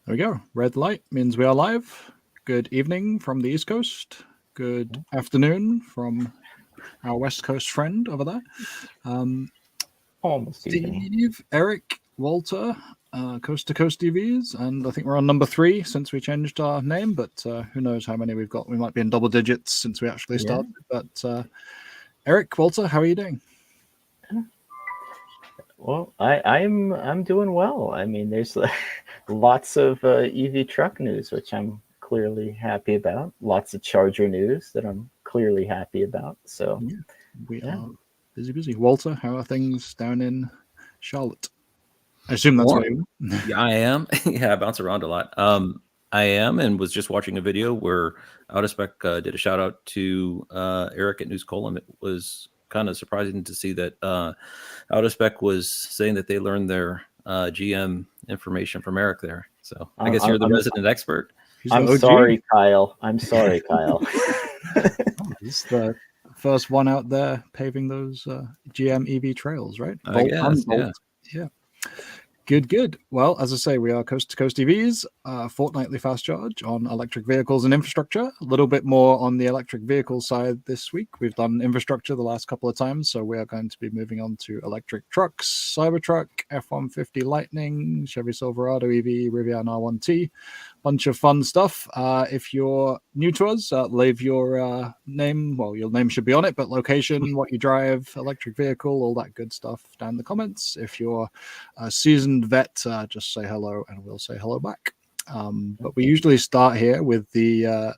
There we go. Red light means we are live. Good evening from the East Coast. Good afternoon from our West Coast friend over there. Almost evening. Steve, Eric, Walter, Coast-to-Coast EVs, and I think we're on number 3 since we changed our name, but who knows how many we've got. We might be in double digits since we actually started. But Eric, Walter, how are you doing? Well, I'm doing well. I mean, there's lots of EV truck news, which I'm clearly happy about. Lots of charger news that I'm clearly happy about. So yeah, we are busy. Walter, how are things down in Charlotte? I assume that's where you are. Yeah, I am. Yeah, I bounce around a lot. I am, and was just watching a video where Out of Spec did a shout out to Eric at News Column. It was kind of surprising to see that Out of Spec was saying that they learned their GM information from Eric there. So I guess you're the resident expert. I'm sorry, Kyle. I'm sorry, Kyle. He's the first one out there paving those GM EV trails, right? I guess, yeah. Good. Well, as I say, we are Coast-to-Coast EVs, fortnightly fast charge on electric vehicles and infrastructure. A little bit more on the electric vehicle side this week. We've done infrastructure the last couple of times, so we are going to be moving on to electric trucks, CYBERTRUCK, F150 Lightning, Chevy Silverado EV, Rivian R1T. Bunch of fun stuff. If you're new to us, leave your name. Well, your name should be on it, but location, what you drive, electric vehicle, all that good stuff down in the comments. If you're a seasoned vet, just say hello and we'll say hello back. But we usually start here with the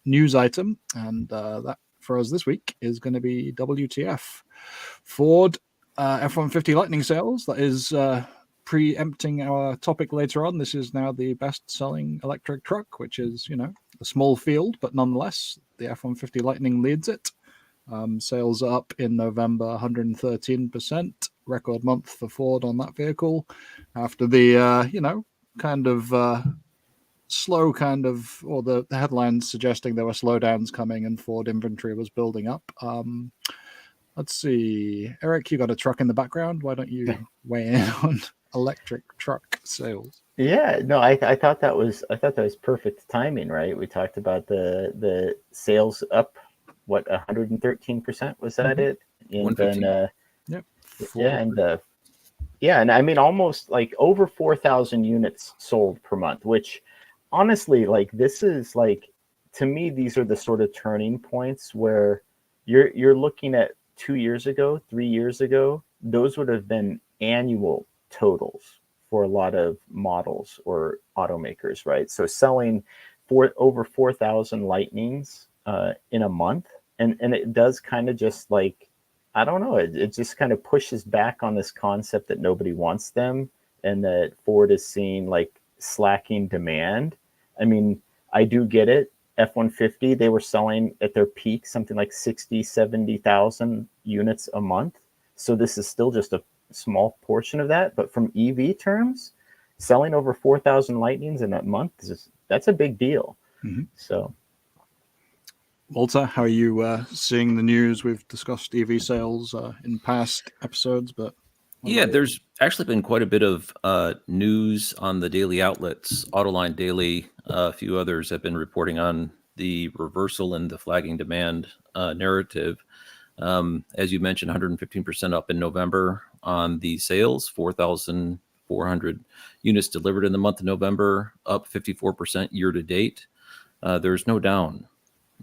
news item, and that for us this week is going to be WTF. Ford F-150 Lightning sales. That is preempting our topic later on. This is now the best-selling electric truck, which is, a small field, but nonetheless, the F-150 Lightning leads it. Sales up in November, 113%. Record month for Ford on that vehicle. After the, slow or the headlines suggesting there were slowdowns coming and Ford inventory was building up. Let's see. Eric, you got a truck in the background. Why don't you weigh in on electric truck sales? Yeah, no, I thought that was perfect timing, right? We talked about the sales up, what, 113%, was that it? And then and I mean almost like over 4,000 units sold per month, which honestly, like, this is like, to me, these are the sort of turning points where you're looking at 2 years ago, 3 years ago, those would have been annual totals for a lot of models or automakers, right? So selling over 4,000 Lightnings in a month, and it does kind of just like, I don't know, it just kind of pushes back on this concept that nobody wants them and that Ford is seeing like slacking demand. I mean, I do get it. F-150, they were selling at their peak something like 60, 70,000 units a month. So this is still just a small portion of that. But from EV terms, selling over 4,000 Lightnings in a month, that's a big deal. Mm-hmm. So, Walter, how are you seeing the news? We've discussed EV sales in past episodes, but there's actually been quite a bit of news on the daily outlets. Autoline Daily, a few others have been reporting on the reversal in the flagging demand narrative. As you mentioned, 115% up in November on the sales, 4,400 units delivered in the month of November, up 54% year to date. There's no down.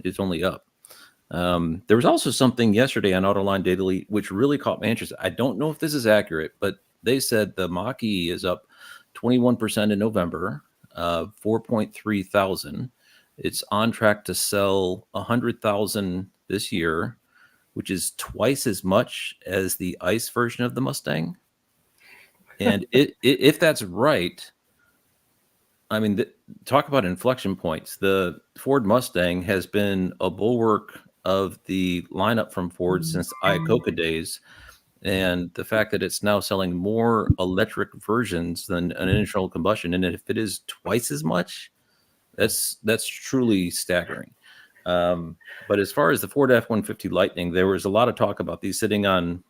It's only up. There was also something yesterday on Autoline Daily which really caught my interest. I don't know if this is accurate, but they said the Mach-E is up 21% in November, 4.3 thousand. It's on track to sell 100,000 this year, which is twice as much as the ICE version of the Mustang. And if that's right, I mean, talk about inflection points. The Ford Mustang has been a bulwark of the lineup from Ford since Iacocca days. And the fact that it's now selling more electric versions than an internal combustion, and if it is twice as much, that's truly staggering. But as far as the Ford F-150 Lightning, there was a lot of talk about these sitting on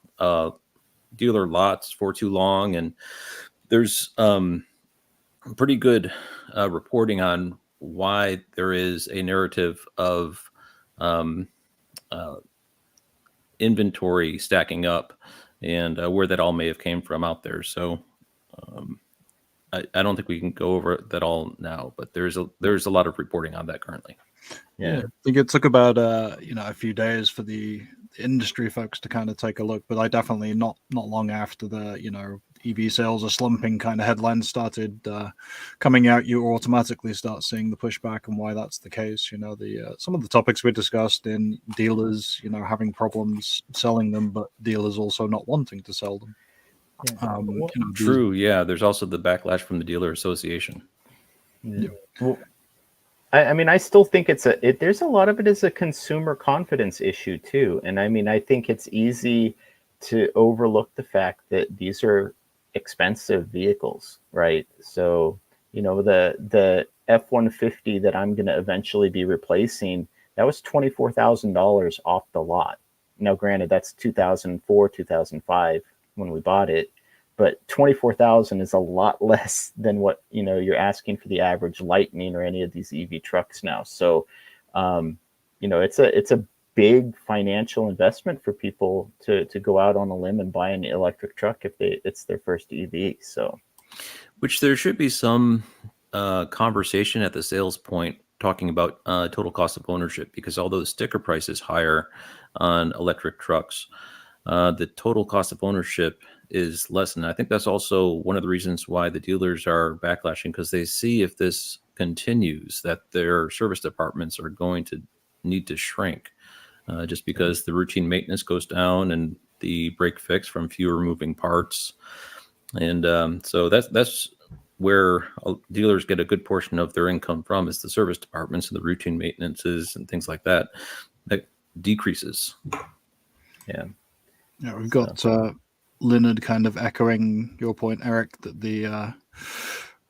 dealer lots for too long. And there's pretty good reporting on why there is a narrative of inventory stacking up and where that all may have came from out there. So I don't think we can go over that all now, but there's a lot of reporting on that currently. Yeah, I think it took about a few days for the industry folks to kind of take a look, but I definitely not long after the EV sales are slumping kind of headlines started coming out, you automatically start seeing the pushback and why that's the case. Some of the topics we discussed in dealers, having problems selling them, but dealers also not wanting to sell them. True. Yeah. There's also the backlash from the dealer association. Yeah. Well, I mean, I still think there's a lot of it is a consumer confidence issue too. And I mean, I think it's easy to overlook the fact that these are expensive vehicles, right? So, the F-150 that I'm going to eventually be replacing, that was $24,000 off the lot. Now, granted, that's 2004, 2005 when we bought it, but 24,000 is a lot less than what you're asking for the average Lightning or any of these EV trucks now. So, it's a big financial investment for people to go out on a limb and buy an electric truck if it's their first EV. So, which there should be some conversation at the sales point talking about total cost of ownership, because although the sticker price is higher on electric trucks, the total cost of ownership is less. And I think that's also one of the reasons why the dealers are backlashing, because they see if this continues that their service departments are going to need to shrink just because the routine maintenance goes down and the break fix from fewer moving parts. And so that's where dealers get a good portion of their income from, is the service departments and the routine maintenances and things like that decreases. Yeah, we've got Leonard kind of echoing your point, Eric, that the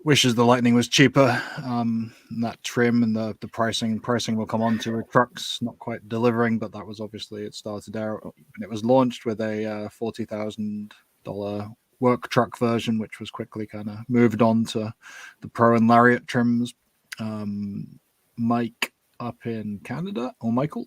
wishes the Lightning was cheaper. And that trim and the pricing will come on to trucks not quite delivering, but that was obviously, it started out when it was launched with a $40,000 work truck version, which was quickly kind of moved on to the Pro and Lariat trims. Mike up in Canada, or Michael,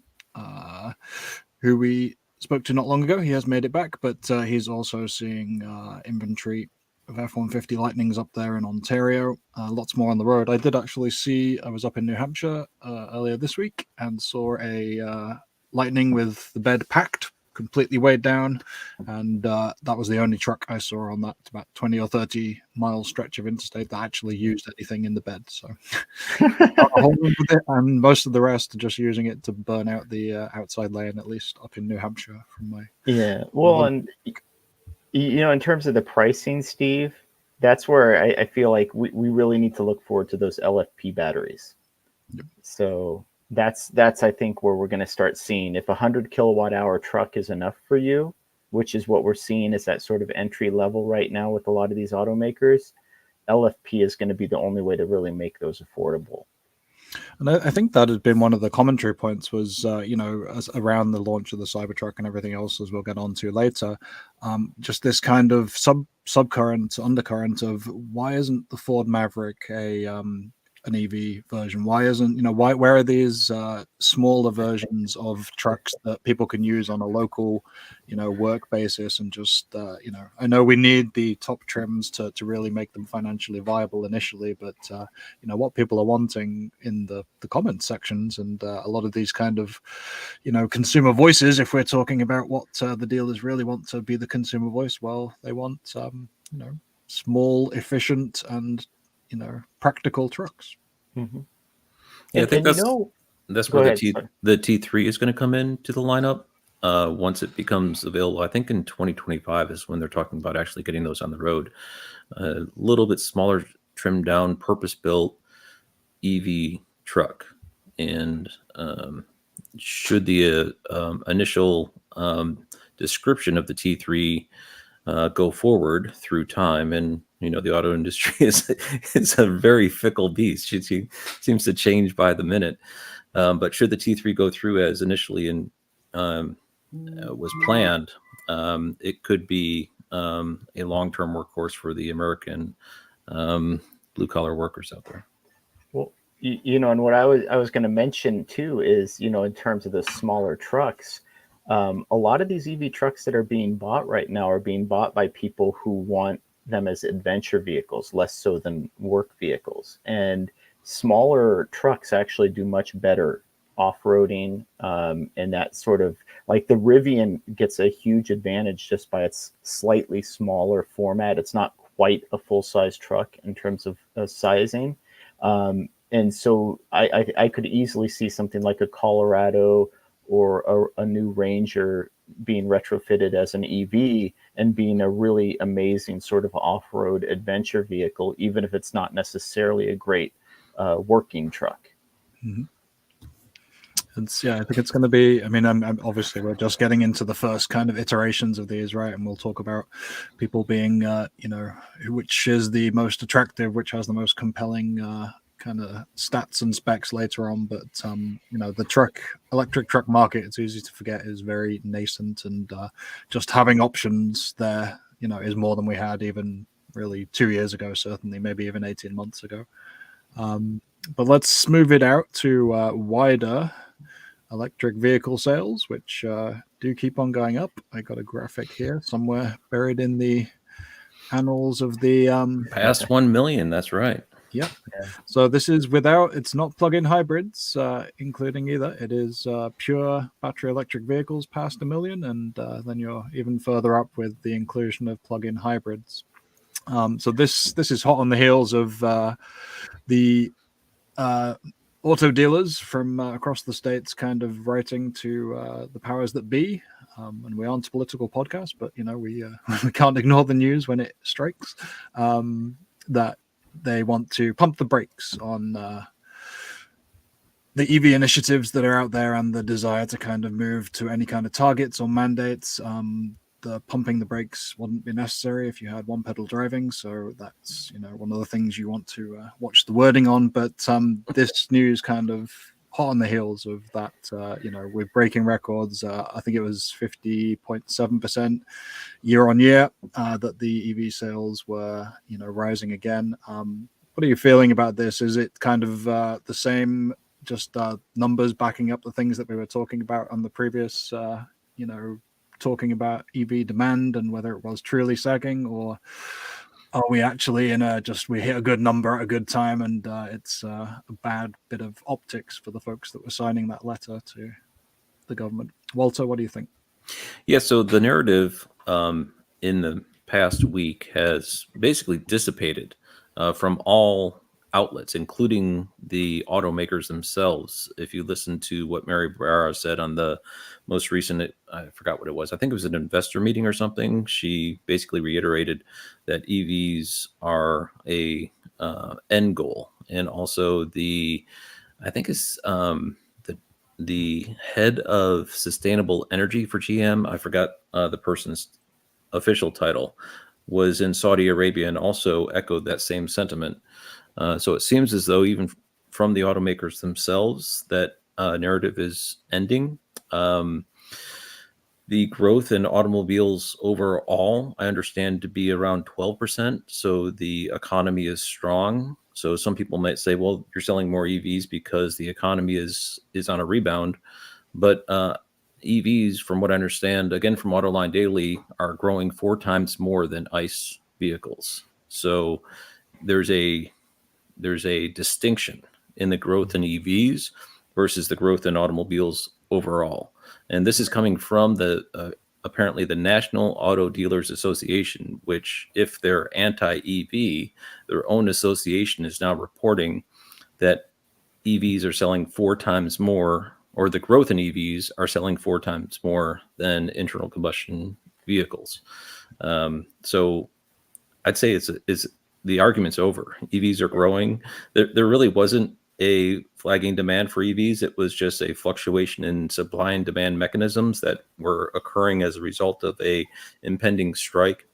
who we spoke to not long ago, he has made it back, but he's also seeing inventory of F-150 Lightnings up there in Ontario. Lots more on the road. I did actually I was up in New Hampshire earlier this week and saw a Lightning with the bed packed, completely weighed down, and that was the only truck I saw on that about 20 or 30 mile stretch of interstate that actually used anything in the bed. So with it, and most of the rest are just using it to burn out the outside lane, at least up in New Hampshire from my and in terms of the pricing, Steve, that's where I feel like we really need to look forward to those LFP batteries. Yep. So that's I think where we're going to start seeing, if 100 kilowatt hour truck is enough for you, which is what we're seeing is that sort of entry level right now with a lot of these automakers, LFP is going to be the only way to really make those affordable. And I think that has been one of the commentary points was, around the launch of the Cybertruck and everything else, as we'll get on to later, just this kind of undercurrent of why isn't the Ford Maverick an EV version? Why isn't, where are these smaller versions of trucks that people can use on a local, work basis? And just, I know we need the top trims to really make them financially viable initially, but, what people are wanting in the comment sections and a lot of these kind of, consumer voices, if we're talking about what the dealers really want to be the consumer voice, well, they want, small, efficient, and practical trucks. Mm-hmm. Yeah, I think that's where the T3 is going to come into the lineup once it becomes available. I think in 2025 is when they're talking about actually getting those on the road. A little bit smaller, trimmed down, purpose-built EV truck. And should the initial description of the T3 go forward through time, and the auto industry is a very fickle beast. It seems to change by the minute. But should the T3 go through as initially was planned, it could be a long-term workhorse for the American blue collar workers out there. Well, and what I was going to mention too is, in terms of the smaller trucks, a lot of these EV trucks that are being bought right now are being bought by people who want them as adventure vehicles, less so than work vehicles. And smaller trucks actually do much better off-roading, and that sort of, like the Rivian gets a huge advantage just by its slightly smaller format. It's not quite a full-size truck in terms of sizing. And so I could easily see something like a Colorado or a new Ranger being retrofitted as an EV and being a really amazing sort of off-road adventure vehicle, even if it's not necessarily a great working truck. Mm-hmm. I think it's going to be, I'm obviously we're just getting into the first kind of iterations of these, right? And we'll talk about people being, which is the most attractive, which has the most compelling kind of stats and specs later on. But, the electric truck market, it's easy to forget, is very nascent, and just having options there, is more than we had even really 2 years ago, certainly, maybe even 18 months ago. But let's move it out to wider electric vehicle sales, which do keep on going up. I got a graphic here somewhere buried in the annals of the past 1 million. That's right. Yep. Yeah. So this is it's not plug-in hybrids, including either. It is pure battery electric vehicles past 1 million, and then you're even further up with the inclusion of plug-in hybrids. So this is hot on the heels of the auto dealers from across the states kind of writing to the powers that be. And we aren't a political podcast, but we can't ignore the news when it strikes, that they want to pump the brakes on the EV initiatives that are out there, and the desire to kind of move to any kind of targets or mandates. The pumping the brakes wouldn't be necessary if you had one pedal driving. So that's, one of the things you want to watch the wording on. But this news kind of hot on the heels of that, we're breaking records. I think it was 50.7% year on year that the EV sales were, rising again. What are you feeling about this? Is it kind of the same, just numbers backing up the things that we were talking about on the previous, talking about EV demand and whether it was truly sagging, or are we actually in we hit a good number at a good time, and it's a bad bit of optics for the folks that were signing that letter to the government? Walter, what do you think? Yeah, so the narrative in the past week has basically dissipated from all outlets, including the automakers themselves. If you listen to what Mary Barra said on the most recent, I forgot what it was, I think it was an investor meeting or something, she basically reiterated that EVs are a end goal. And also I think it's the head of sustainable energy for GM, I forgot the person's official title, was in Saudi Arabia and also echoed that same sentiment. So it seems as though even from the automakers themselves, that narrative is ending. The growth in automobiles overall, I understand to be around 12%. So the economy is strong. So some people might say, well, you're selling more EVs because the economy is on a rebound. But EVs, from what I understand, again, from Autoline Daily, are growing 4 times more than ICE vehicles. So there's a distinction in the growth in EVs versus the growth in automobiles overall. And this is coming from apparently the National Auto Dealers Association, which, if they're anti-EV, their own association is now reporting that EVs are selling 4 times more, or the growth in EVs are selling 4 times more than internal combustion vehicles. So I'd say it's the argument's over. EVs are growing. There really wasn't a flagging demand for EVs. It was just a fluctuation in supply and demand mechanisms that were occurring as a result of a impending strike,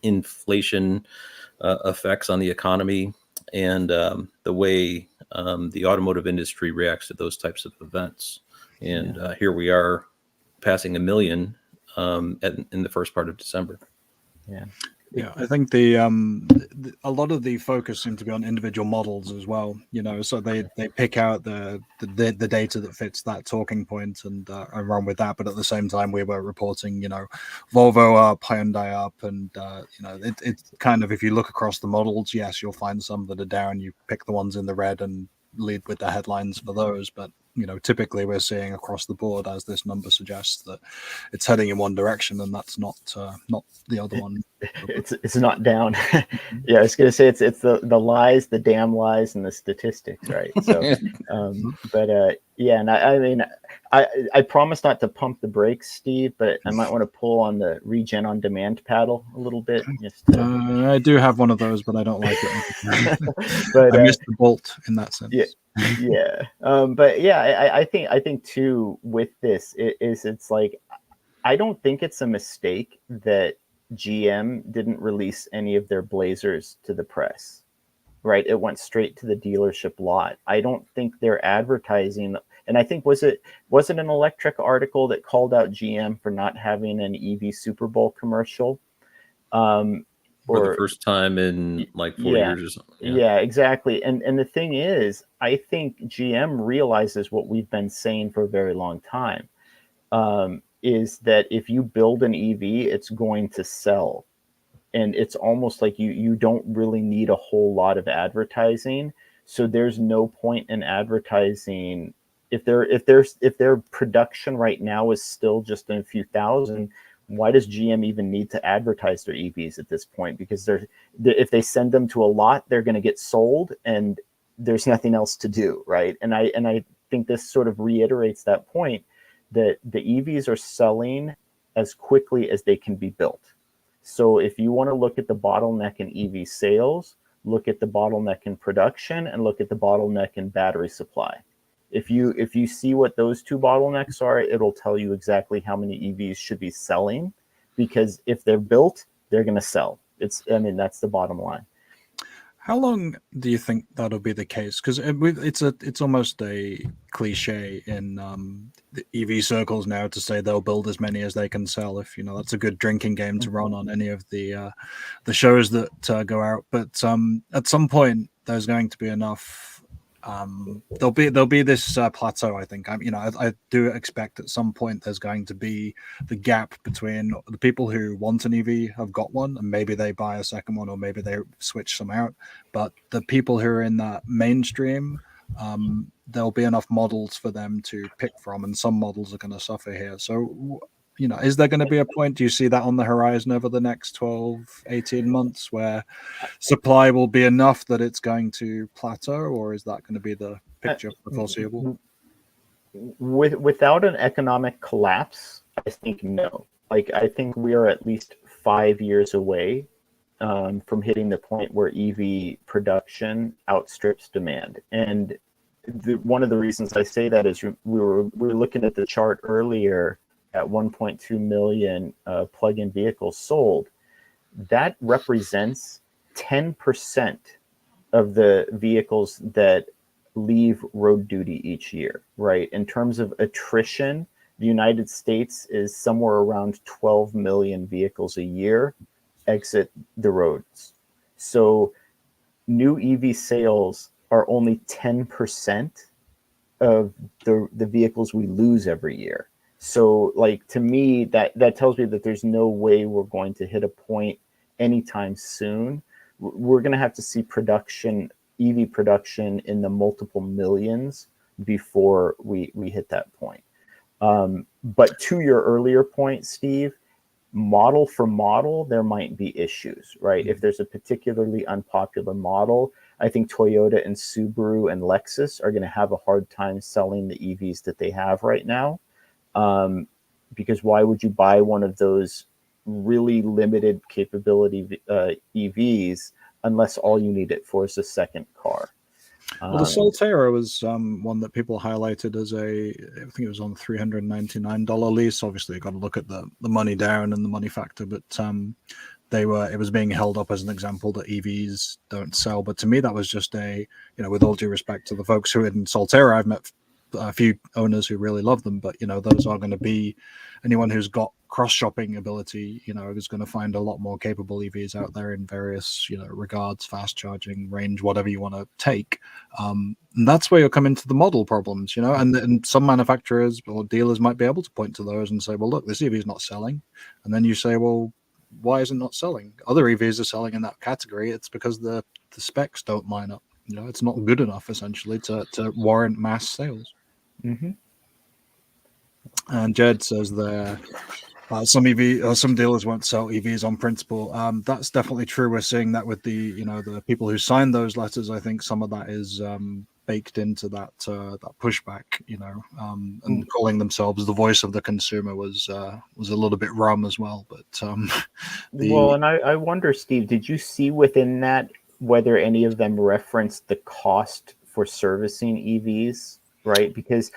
inflation effects on the economy, and the way the automotive industry reacts to those types of events. And here we are passing 1 million in the first part of December. Yeah. Yeah, I think a lot of the focus seems to be on individual models as well. So they pick out the data that fits that talking point and run with that. But at the same time, we were reporting, Volvo up, Hyundai up, and it's kind of, if you look across the models, yes, you'll find some that are down. You pick the ones in the red and lead with the headlines for those, but typically we're seeing across the board, as this number suggests, that it's heading in one direction, and that's not the other one. It's not down. Yeah, I was gonna say it's the lies, the damn lies, and the statistics, right? So, yeah, and I mean, I promise not to pump the brakes, Steve, but I might want to pull on the regen on demand paddle a little bit. I do have one of those, but I don't like it. But I missed the bolt in that sense. Yeah. But yeah, I think too with this it's like, I don't think it's a mistake that GM didn't release any of their Blazers to the press, right? It went straight to the dealership lot. I don't think they're advertising. And I think was it an electric article that called out GM for not having an EV Super Bowl commercial? For the first time in like 4 years or something. Yeah, exactly. And the thing is, I think GM realizes what we've been saying for a very long time, is that if you build an EV, it's going to sell. And it's almost like you don't really need a whole lot of advertising. So there's no point in advertising if their production right now is still just in a few thousand. Why does GM even need to advertise their EVs at this point? Because if they send them to a lot, they're going to get sold, and there's nothing else to do, right? And I think this sort of reiterates that point, that the EVs are selling as quickly as they can be built. So if you want to look at the bottleneck in EV sales, look at the bottleneck in production, and look at the bottleneck in battery supply. If you see what those two bottlenecks are, it'll tell you exactly how many EVs should be selling, because if they're built, they're going to sell. That's the bottom line. How long do you think that'll be the case? Because it's almost a cliche in the EV circles now to say they'll build as many as they can sell. If that's a good drinking game to run on any of the shows that go out. But at some point, there's going to be enough. There'll be this plateau. I think I do expect at some point there's going to be the gap between the people who want an EV, have got one, and maybe they buy a second one, or maybe they switch some out. But the people who are in that mainstream, there'll be enough models for them to pick from, and some models are going to suffer here. So is there going to be a point, do you see that on the horizon over the next 12, 18 months, where supply will be enough that it's going to plateau, or is that going to be the picture for the foreseeable? Without an economic collapse, I think no. I think we are at least 5 years away from hitting the point where EV production outstrips demand. And one of the reasons I say that is we were looking at the chart earlier at 1.2 million plug-in vehicles sold. That represents 10% of the vehicles that leave road duty each year, right? In terms of attrition, the United States is somewhere around 12 million vehicles a year exit the roads. So new EV sales are only 10% of the vehicles we lose every year. So to me, that tells me that there's no way we're going to hit a point anytime soon. We're going to have to see EV production in the multiple millions before we hit that point. But to your earlier point, Steve, model for model, there might be issues, right? If there's a particularly unpopular model, I think Toyota and Subaru and Lexus are going to have a hard time selling the EVs that they have right now. Because why would you buy one of those really limited capability EVs unless all you need it for is a second car? Well, the Solterra was one that people highlighted as I think it was on $399 lease. Obviously, you got to look at the money down and the money factor, but it was being held up as an example that EVs don't sell. But to me, that was just with all due respect to the folks who are in Solterra, I've met a few owners who really love them, but those are going to be anyone who's got cross-shopping ability, is going to find a lot more capable EVs out there in various, regards, fast charging, range, whatever you want to take. And that's where you'll come into the model problems, and some manufacturers or dealers might be able to point to those and say, well, look, this EV is not selling. And then you say, well, why is it not selling? Other EVs are selling in that category. It's because the specs don't line up. It's not good enough, essentially, to warrant mass sales. Mm-hmm. And Jed says there, some dealers won't sell EVs on principle. That's definitely true. We're seeing that with the the people who signed those letters. I think some of that is baked into that pushback. And calling themselves the voice of the consumer was a little bit rum as well. But well, and I wonder, Steve, did you see within that whether any of them referenced the cost for servicing EVs, right? Because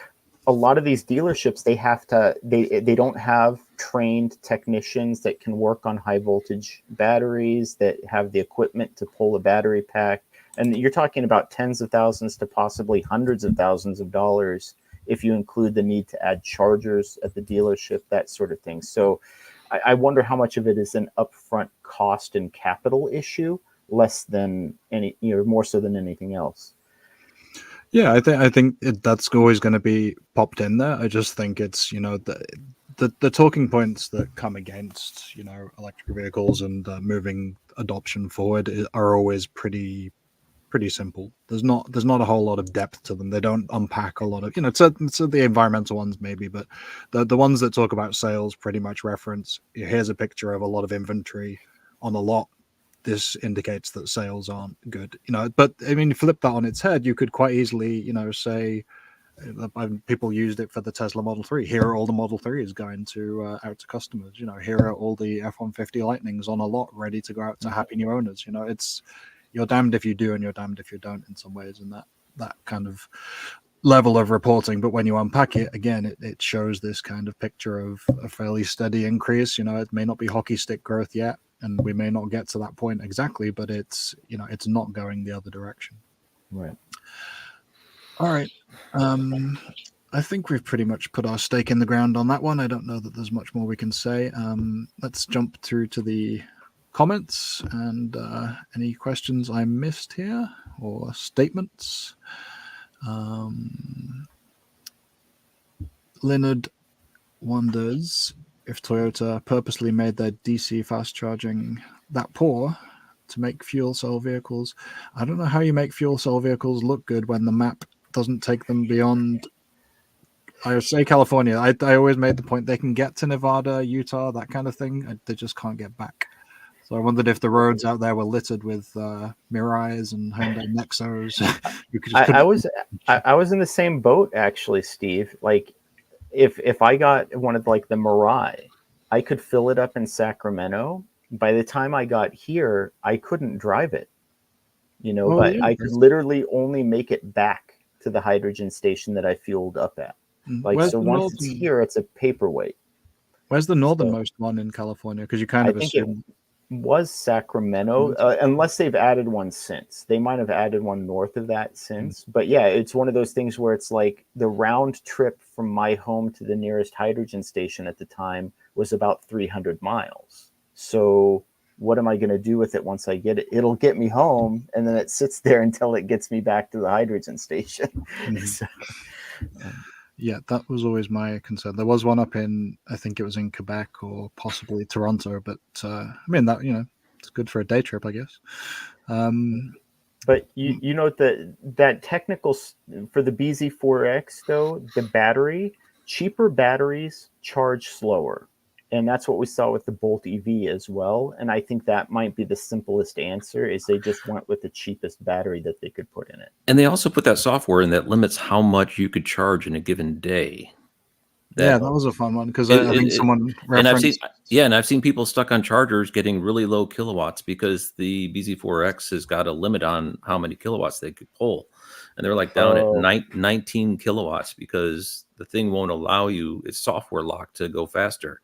a lot of these dealerships, they don't have trained technicians that can work on high voltage batteries, that have the equipment to pull a battery pack. And you're talking about tens of thousands to possibly hundreds of thousands of dollars if you include the need to add chargers at the dealership, that sort of thing. So I wonder how much of it is an upfront cost and capital issue, less than more so than anything else. Yeah, I think that's always going to be popped in there. I just think it's the talking points that come against electric vehicles and moving adoption forward are always pretty simple. There's not a whole lot of depth to them. They don't unpack a lot of it's the environmental ones maybe, but the ones that talk about sales pretty much reference, here's a picture of a lot of inventory on a lot. This indicates that sales aren't good, but I mean, flip that on its head, you could quite easily, say, people used it for the Tesla Model 3. Here are all the Model 3s going to out to customers. Here are all the F-150 Lightnings on a lot ready to go out to happy new owners. It's you're damned if you do and you're damned if you don't in some ways, and that kind of level of reporting. But when you unpack it again, it shows this kind of picture of a fairly steady increase. It may not be hockey stick growth yet, and we may not get to that point exactly, but it's it's not going the other direction. Right. All right. I think we've pretty much put our stake in the ground on that one. I don't know that there's much more we can say. Let's jump through to the comments and any questions I missed here or statements. Leonard wonders if Toyota purposely made their DC fast charging that poor to make fuel cell vehicles. I don't know how you make fuel cell vehicles look good when the map doesn't take them beyond, I would say, California. I always made the point they can get to Nevada, Utah, that kind of thing. They just can't get back. So I wondered if the roads out there were littered with Mirais and Hyundai Nexos. I was in the same boat, actually, Steve. Like, if I got one of the Mirai, I could fill it up in Sacramento. By the time I got here, I couldn't drive it, but yeah, I could literally only make it back to the hydrogen station that I fueled up at. Once it's here, it's a paperweight. Where's the northernmost one in California? Because you kind of assume it was Sacramento, unless they've added one since. They might have added one north of that since. But yeah, it's one of those things where it's like the round trip from my home to the nearest hydrogen station at the time was about 300 miles. So what am I going to do with it once I get it? It'll get me home, and then it sits there until it gets me back to the hydrogen station. So, yeah, that was always my concern. There was one up in, I think it was in Quebec or possibly Toronto, but I mean, that, it's good for a day trip, I guess. But you know that technical for the BZ4X though, the cheaper batteries charge slower. And that's what we saw with the Bolt EV as well. And I think that might be the simplest answer, is they just went with the cheapest battery that they could put in it. And they also put that software in that limits how much you could charge in a given day. That was a fun one, because I think someone referenced... And I've seen people stuck on chargers getting really low kilowatts because the BZ4X has got a limit on how many kilowatts they could pull. And they're like down at 19 kilowatts because the thing won't allow you, it's software locked to go faster.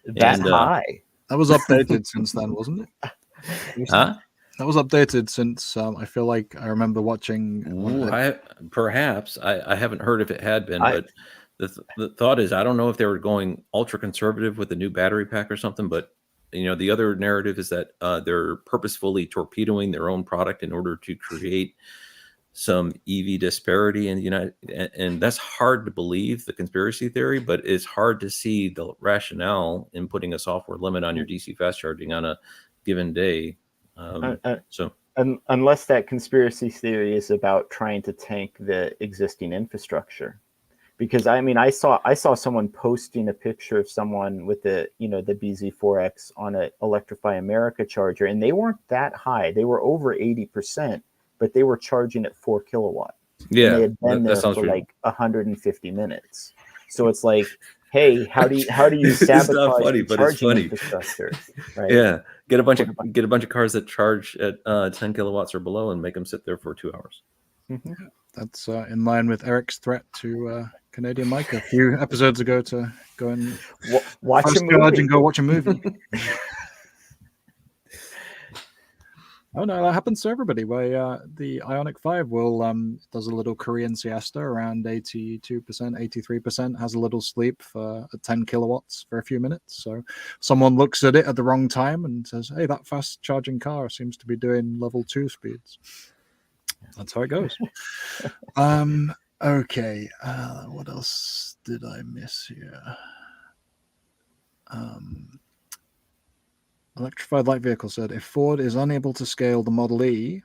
That's high. That was updated since then, wasn't it? Huh? That was updated since I feel like I remember watching. Perhaps I haven't heard if it had been, I- but the thought is I don't know if they were going ultra conservative with the new battery pack or something. But the other narrative is that they're purposefully torpedoing their own product in order to create some EV disparity in the United, and that's hard to believe, the conspiracy theory, but it's hard to see the rationale in putting a software limit on your DC fast charging on a given day. Unless that conspiracy theory is about trying to tank the existing infrastructure, because I mean, I saw someone posting a picture of someone with the BZ4X on a Electrify America charger, and they weren't that high. They were over 80%, but they were charging at 4 kilowatt. Yeah, and they had been there for like 150 minutes. So it's like, hey, how do you sabotage funny, the charging infrastructure? Right? Yeah, get a bunch of cars that charge at 10 kilowatts or below and make them sit there for 2 hours. Mm-hmm. That's in line with Eric's threat to Canadian Mike a few episodes ago to go and watch a movie and go watch a movie. Oh no, that happens to everybody. Where the Ioniq 5 will does a little Korean siesta around 82%, 83%, has a little sleep for 10 kilowatts for a few minutes. So someone looks at it at the wrong time and says, "Hey, that fast charging car seems to be doing level 2 speeds." That's how it goes. Okay. What else did I miss here? Electrified Light Vehicle said, if Ford is unable to scale the Model E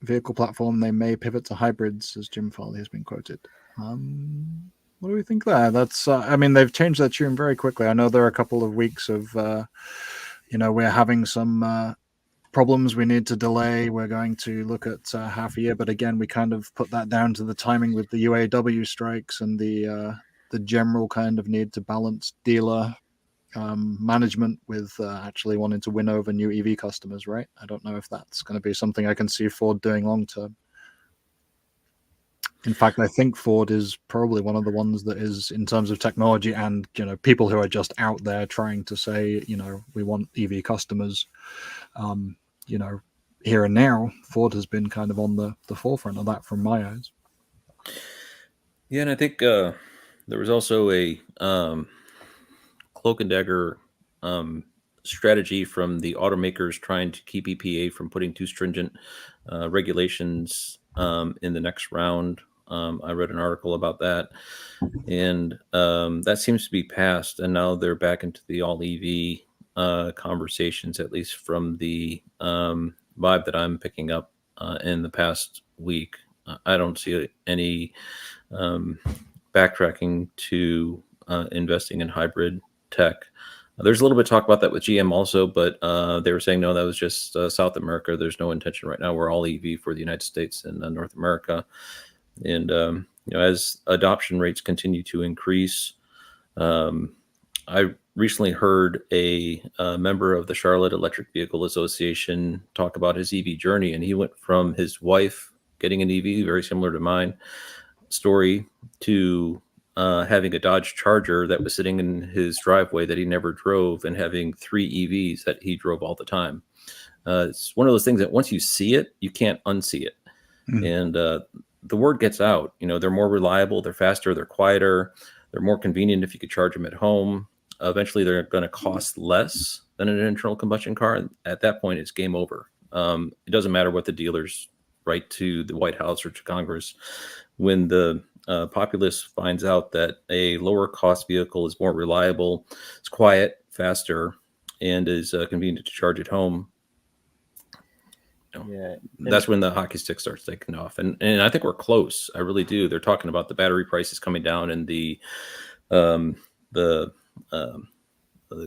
vehicle platform, they may pivot to hybrids, as Jim Farley has been quoted. What do we think there? That's, I mean, they've changed their tune very quickly. I know there are a couple of weeks of, we're having some problems we need to delay. We're going to look at half a year, but again, we kind of put that down to the timing with the UAW strikes and the general kind of need to balance dealer management with actually wanting to win over new EV customers, right? I don't know if that's going to be something I can see Ford doing long term. In fact, I think Ford is probably one of the ones that is, in terms of technology and people who are just out there trying to say, we want EV customers, here and now. Ford has been kind of on the forefront of that from my eyes. Yeah, and I think there was also a cloak and dagger strategy from the automakers trying to keep EPA from putting too stringent regulations in the next round. I read an article about that, and that seems to be passed, and now they're back into the all EV conversations, at least from the vibe that I'm picking up in the past week. I don't see any backtracking to investing in hybrid tech. There's a little bit of talk about that with GM also, but they were saying, no, that was just South America. There's no intention right now. We're all EV for the United States and North America. And, as adoption rates continue to increase, I recently heard a member of the Charlotte Electric Vehicle Association talk about his EV journey, and he went from his wife getting an EV, very similar to mine story, to having a Dodge Charger that was sitting in his driveway that he never drove, and having 3 EVs that he drove all the time. It's one of those things that once you see it, you can't unsee it. And the word gets out. They're more reliable, they're faster, they're quieter, they're more convenient if you could charge them at home. Eventually, they're going to cost less than an internal combustion car. And at that point, it's game over. It doesn't matter what the dealers write to the White House or to Congress. When the populace finds out that a lower cost vehicle is more reliable, it's quiet, faster, and is convenient to charge at home, that's when the hockey stick starts taking off. And I think we're close. I really do. They're talking about the battery prices coming down, and the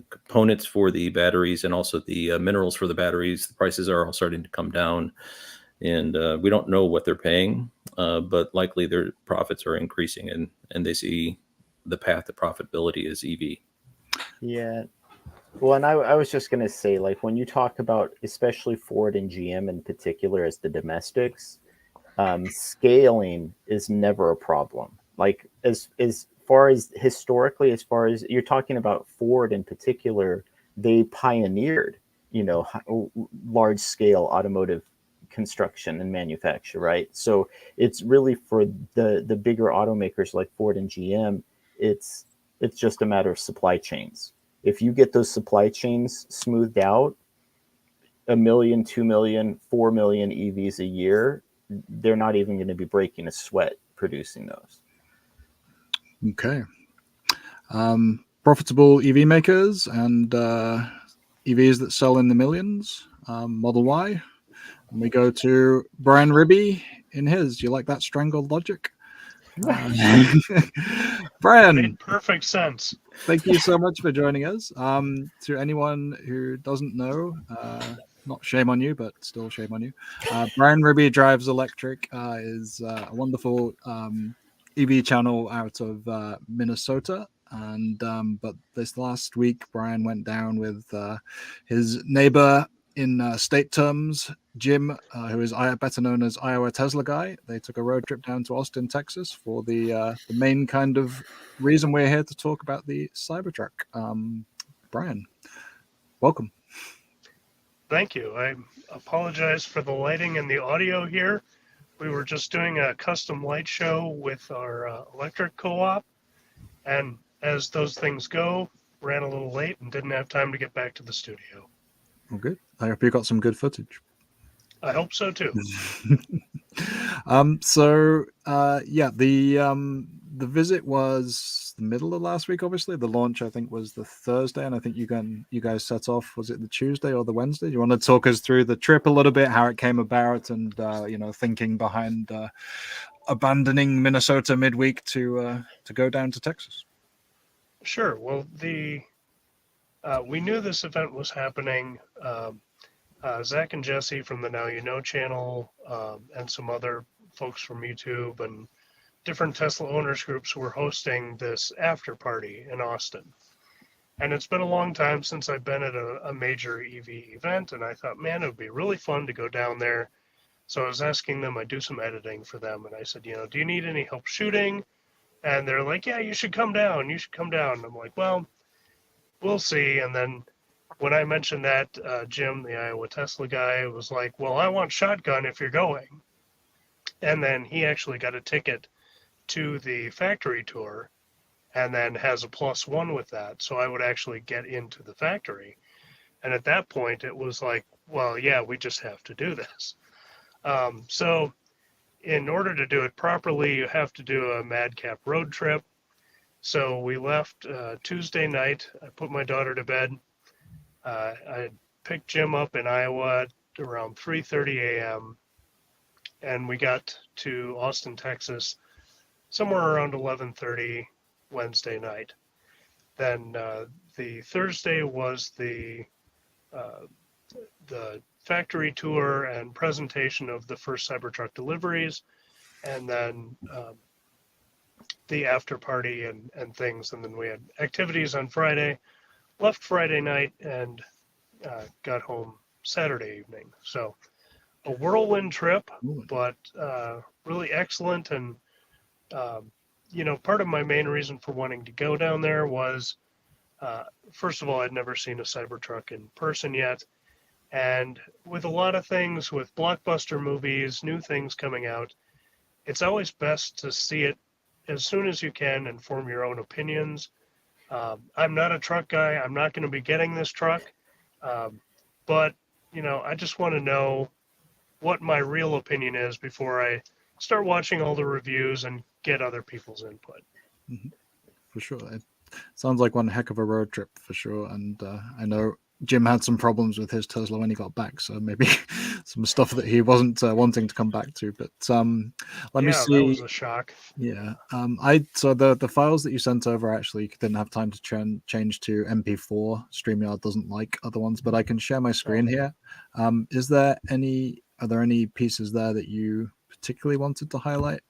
components for the batteries, and also the minerals for the batteries. The prices are all starting to come down, and we don't know what they're paying, but likely their profits are increasing, and they see the path to profitability as EV. Yeah. Well, and I was just going to say, like, when you talk about especially Ford and GM in particular as the domestics, scaling is never a problem. Like, as far as historically, as far as you're talking about Ford in particular, they pioneered large scale automotive construction and manufacture, right? So it's really for the bigger automakers like Ford and GM, it's just a matter of supply chains. If you get those supply chains smoothed out, 1 million, 2 million, 4 million EVs a year, they're not even going to be breaking a sweat producing those. Okay. Profitable EV makers and EVs that sell in the millions, Model Y. And we go to Brian Riebe in his. Do you like that strangled logic? Brian, made perfect sense. thank you so much for joining us. To anyone who doesn't know, not shame on you, but still shame on you. Brian Riebe Drives Electric is a wonderful EV channel out of Minnesota. And but this last week, Brian went down with his neighbor in state terms, Jim, who is better known as Iowa Tesla Guy. They took a road trip down to Austin, Texas, for the main kind of reason we're here to talk about the Cybertruck. Brian, welcome. Thank you. I apologize for the lighting and the audio here. We were just doing a custom light show with our electric co-op, and as those things go, ran a little late and didn't have time to get back to the studio. Well, good. I hope you got some good footage. I hope so too. The visit was the middle of last week. Obviously, the launch I think was the Thursday, and I think you guys set off. Was it the Tuesday or the Wednesday? Do you want to talk us through the trip a little bit, how it came about, and thinking behind abandoning Minnesota midweek to go down to Texas? Sure. Well, we knew this event was happening. Zach and Jesse from the Now You Know channel and some other folks from YouTube and different Tesla owners groups were hosting this after party in Austin. And it's been a long time since I've been at a major EV event, and I thought, man, it would be really fun to go down there. So I was asking them, I do some editing for them, and I said, do you need any help shooting? And they're like, yeah, you should come down. You should come down. And I'm like, well, we'll see. And then when I mentioned that, Jim, the Iowa Tesla guy, was like, well, I want shotgun if you're going. And then he actually got a ticket to the factory tour and then has a +1 with that. So I would actually get into the factory. And at that point, it was like, well, yeah, we just have to do this. So in order to do it properly, you have to do a madcap road trip. So we left Tuesday night. I put my daughter to bed. I picked Jim up in Iowa at around 3:30 a.m. and we got to Austin, Texas, somewhere around 11:30 Wednesday night. Then the Thursday was the factory tour and presentation of the first Cybertruck deliveries, and then the after party and things. And then we had activities on Friday, left Friday night, and got home Saturday evening. So a whirlwind trip, but really excellent. And, part of my main reason for wanting to go down there was, first of all, I'd never seen a Cybertruck in person yet. And with a lot of things, with blockbuster movies, new things coming out, it's always best to see it as soon as you can and form your own opinions. I'm not a truck guy. I'm not going to be getting this truck. But, I just want to know what my real opinion is before I start watching all the reviews and get other people's input. Mm-hmm. For sure. It sounds like one heck of a road trip for sure. And I know Jim had some problems with his Tesla when he got back, so maybe some stuff that he wasn't wanting to come back to. But let me see. That was a shock. Yeah. So the files that you sent over actually didn't have time to change to MP4. StreamYard doesn't like other ones, but I can share my screen here. Are there any pieces there that you particularly wanted to highlight?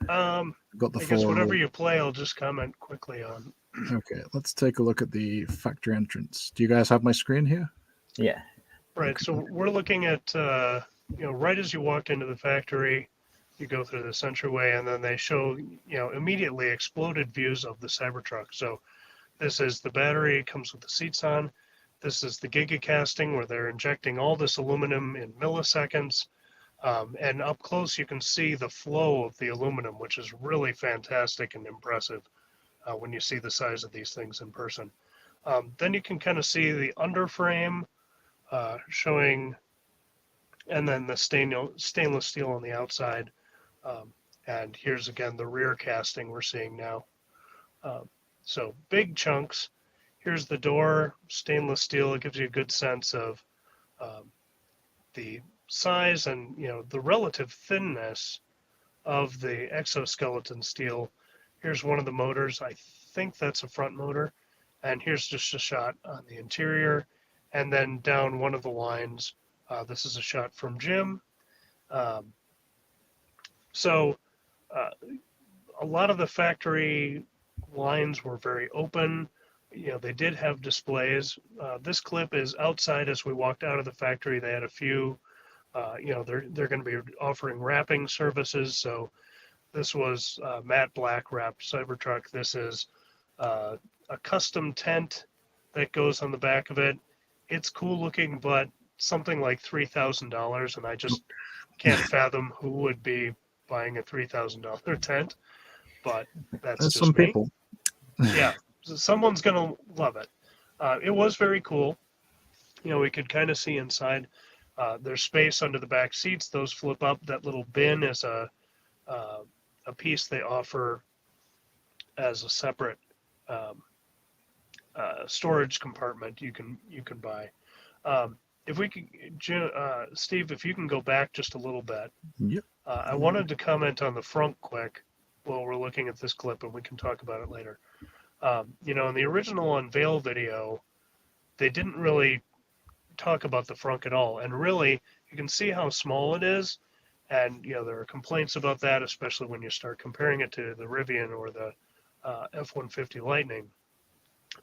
I guess whatever you play, I'll just comment quickly on. Okay, let's take a look at the factory entrance. Do you guys have my screen here? Yeah. Right. Okay. So we're looking at, right as you walked into the factory, you go through this entryway, and then they show, immediately exploded views of the Cybertruck. So this is the battery. It comes with the seats on. Mm-hmm. This is the Giga casting where they're injecting all this aluminum in milliseconds. And up close, you can see the flow of the aluminum, which is really fantastic and impressive when you see the size of these things in person. Then you can kind of see the underframe showing, and then the stainless steel on the outside. And here's again the rear casting we're seeing now. So big chunks. Here's the door, stainless steel. It gives you a good sense of the size and the relative thinness of the exoskeleton steel. Here's one of the motors. I think that's a front motor. And here's just a shot on the interior. And then down one of the lines, this is a shot from Jim. So a lot of the factory lines were very open. They did have displays. This clip is outside as we walked out of the factory. They had a few, they're going to be offering wrapping services. So this was matte black wrapped Cybertruck. This is a custom tent that goes on the back of it. It's cool looking, but something like $3,000, and I just can't fathom who would be buying a $3,000 tent. But that's just some me. people. Yeah, someone's gonna love it. It was very cool. We could kind of see inside. There's space under the back seats. Those flip up. That little bin is a piece they offer as a separate storage compartment you can buy. If we could, Steve, if you can go back just a little bit. Yep. I wanted to comment on the front quick while we're looking at this clip, and we can talk about it later. In the original unveil video, they didn't really talk about the front at all. And really, you can see how small it is. And, there are complaints about that, especially when you start comparing it to the Rivian or the F-150 Lightning.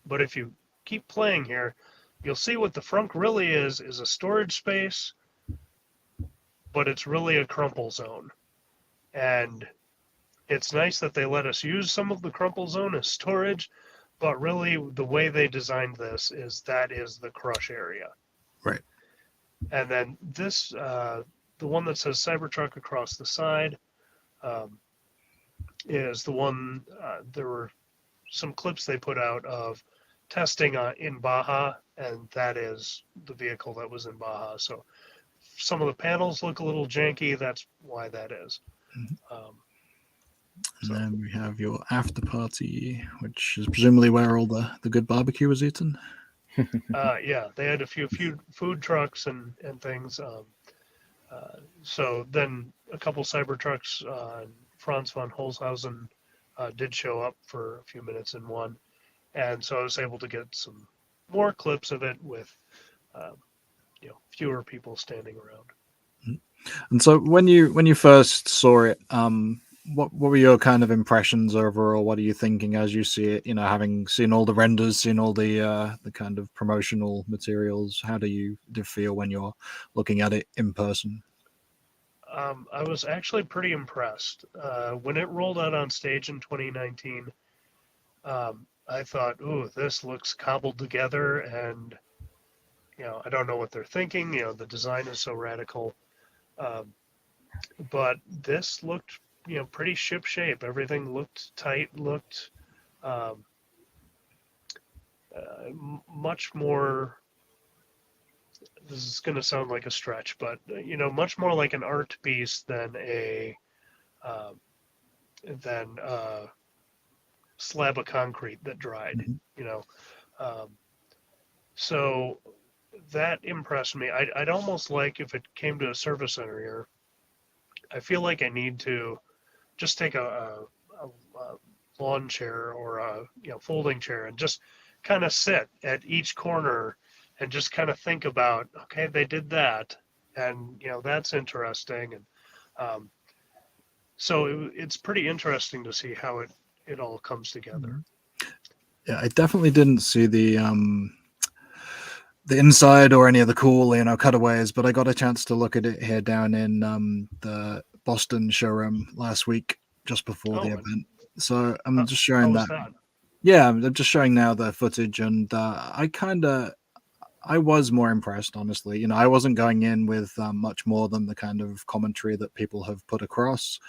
But if you keep playing here, you'll see what the front really is a storage space, but it's really a crumple zone. And it's nice that they let us use some of the crumple zone as storage, but really the way they designed this is the crush area. Right. And then this, the one that says Cybertruck across the side, is the one, there were some clips they put out of testing in Baja, and that is the vehicle that was in Baja. So some of the panels look a little janky. That's why that is. Mm-hmm. And then we have your after party, which is presumably where all the good barbecue was eaten. Yeah, they had a few food trucks and things. So then a couple Cybertrucks, Franz von Holzhausen did show up for a few minutes in one. And so I was able to get some more clips of it with, fewer people standing around. And so when you first saw it, what were your kind of impressions overall? What are you thinking as you see it? Having seen all the renders, seen all the kind of promotional materials, how do you feel when you're looking at it in person? I was actually pretty impressed. When it rolled out on stage in 2019, I thought, ooh, this looks cobbled together, and I don't know what they're thinking. The design is so radical, but this looked pretty ship shape. Everything looked tight, looked much more, this is going to sound like a stretch, but much more like an art piece than a slab of concrete that dried. So that impressed me. I'd almost like, if it came to a service center here, I feel like I need to just take a lawn chair or a folding chair and just kind of sit at each corner and just kind of think about, okay, they did that, and that's interesting, and so it's pretty interesting to see how it all comes together. Yeah, I definitely didn't see the inside or any of the cool cutaways, but I got a chance to look at it here down in the Boston showroom last week, just before the event. So I'm just showing that. Yeah, I'm just showing now the footage, and I kind of I was more impressed, honestly. You know, I wasn't going in with much more than the kind of commentary that people have put across.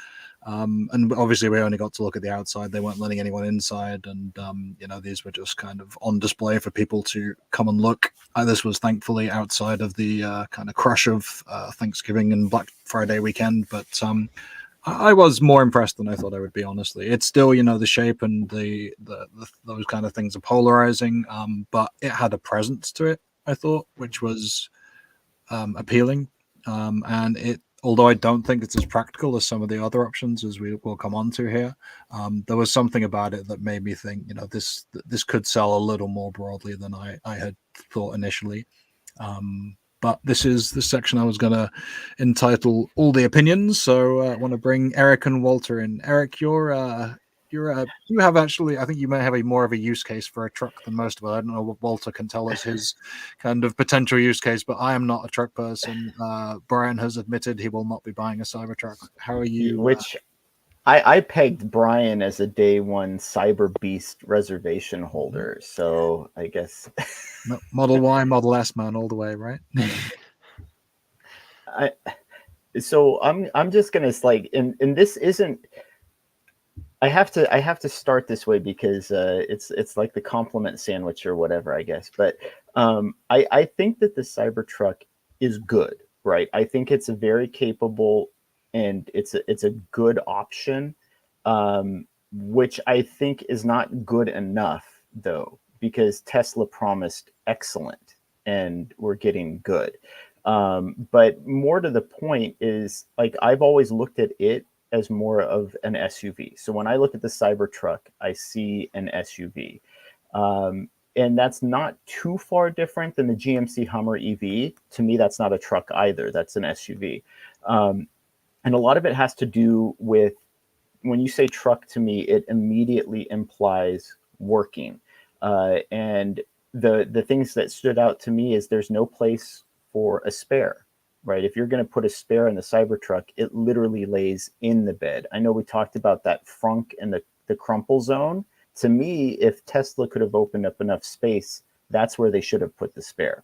And obviously, we only got to look at the outside. They weren't letting anyone inside. And, you know, these were just kind of on display for people to come and look. This was thankfully outside of the kind of crush of Thanksgiving and Black Friday weekend. But I was more impressed than I thought I would be, honestly. It's still, you know, the shape and the those kind of things are polarizing, but it had a presence to it, I thought, which was appealing. And it, although I don't think it's as practical as some of the other options, as we will come on to here, there was something about it that made me think, you know, this could sell a little more broadly than I had thought initially. But this is the section I was going to entitle "All the Opinions." So I want to bring Eric and Walter in. Eric, you have actually, I think you may have more of a use case for a truck than most of us. I don't know what Walter can tell us his kind of potential use case, but I am not a truck person. Brian has admitted he will not be buying a Cybertruck. How are you? Which I pegged Brian as a day one Cyber Beast reservation holder, so I guess Model Y, Model S, man, all the way, right? I'm just gonna and this isn't. I have to start this way because it's like the compliment sandwich or whatever, I guess. But I think that the Cybertruck is good, right? I think it's a very capable and it's a good option, which I think is not good enough though, because Tesla promised excellent and we're getting good. But more to the point is, like, I've always looked at it as more of an SUV. So when I look at the Cybertruck, I see an SUV. And that's not too far different than the GMC Hummer EV. To me, that's not a truck either. That's an SUV. And a lot of it has to do with, when you say truck to me, it immediately implies working. And the things that stood out to me is there's no place for a spare, right? If you're going to put a spare in the Cybertruck, it literally lays in the bed. I know we talked about that frunk and the crumple zone. To me, if Tesla could have opened up enough space, that's where they should have put the spare.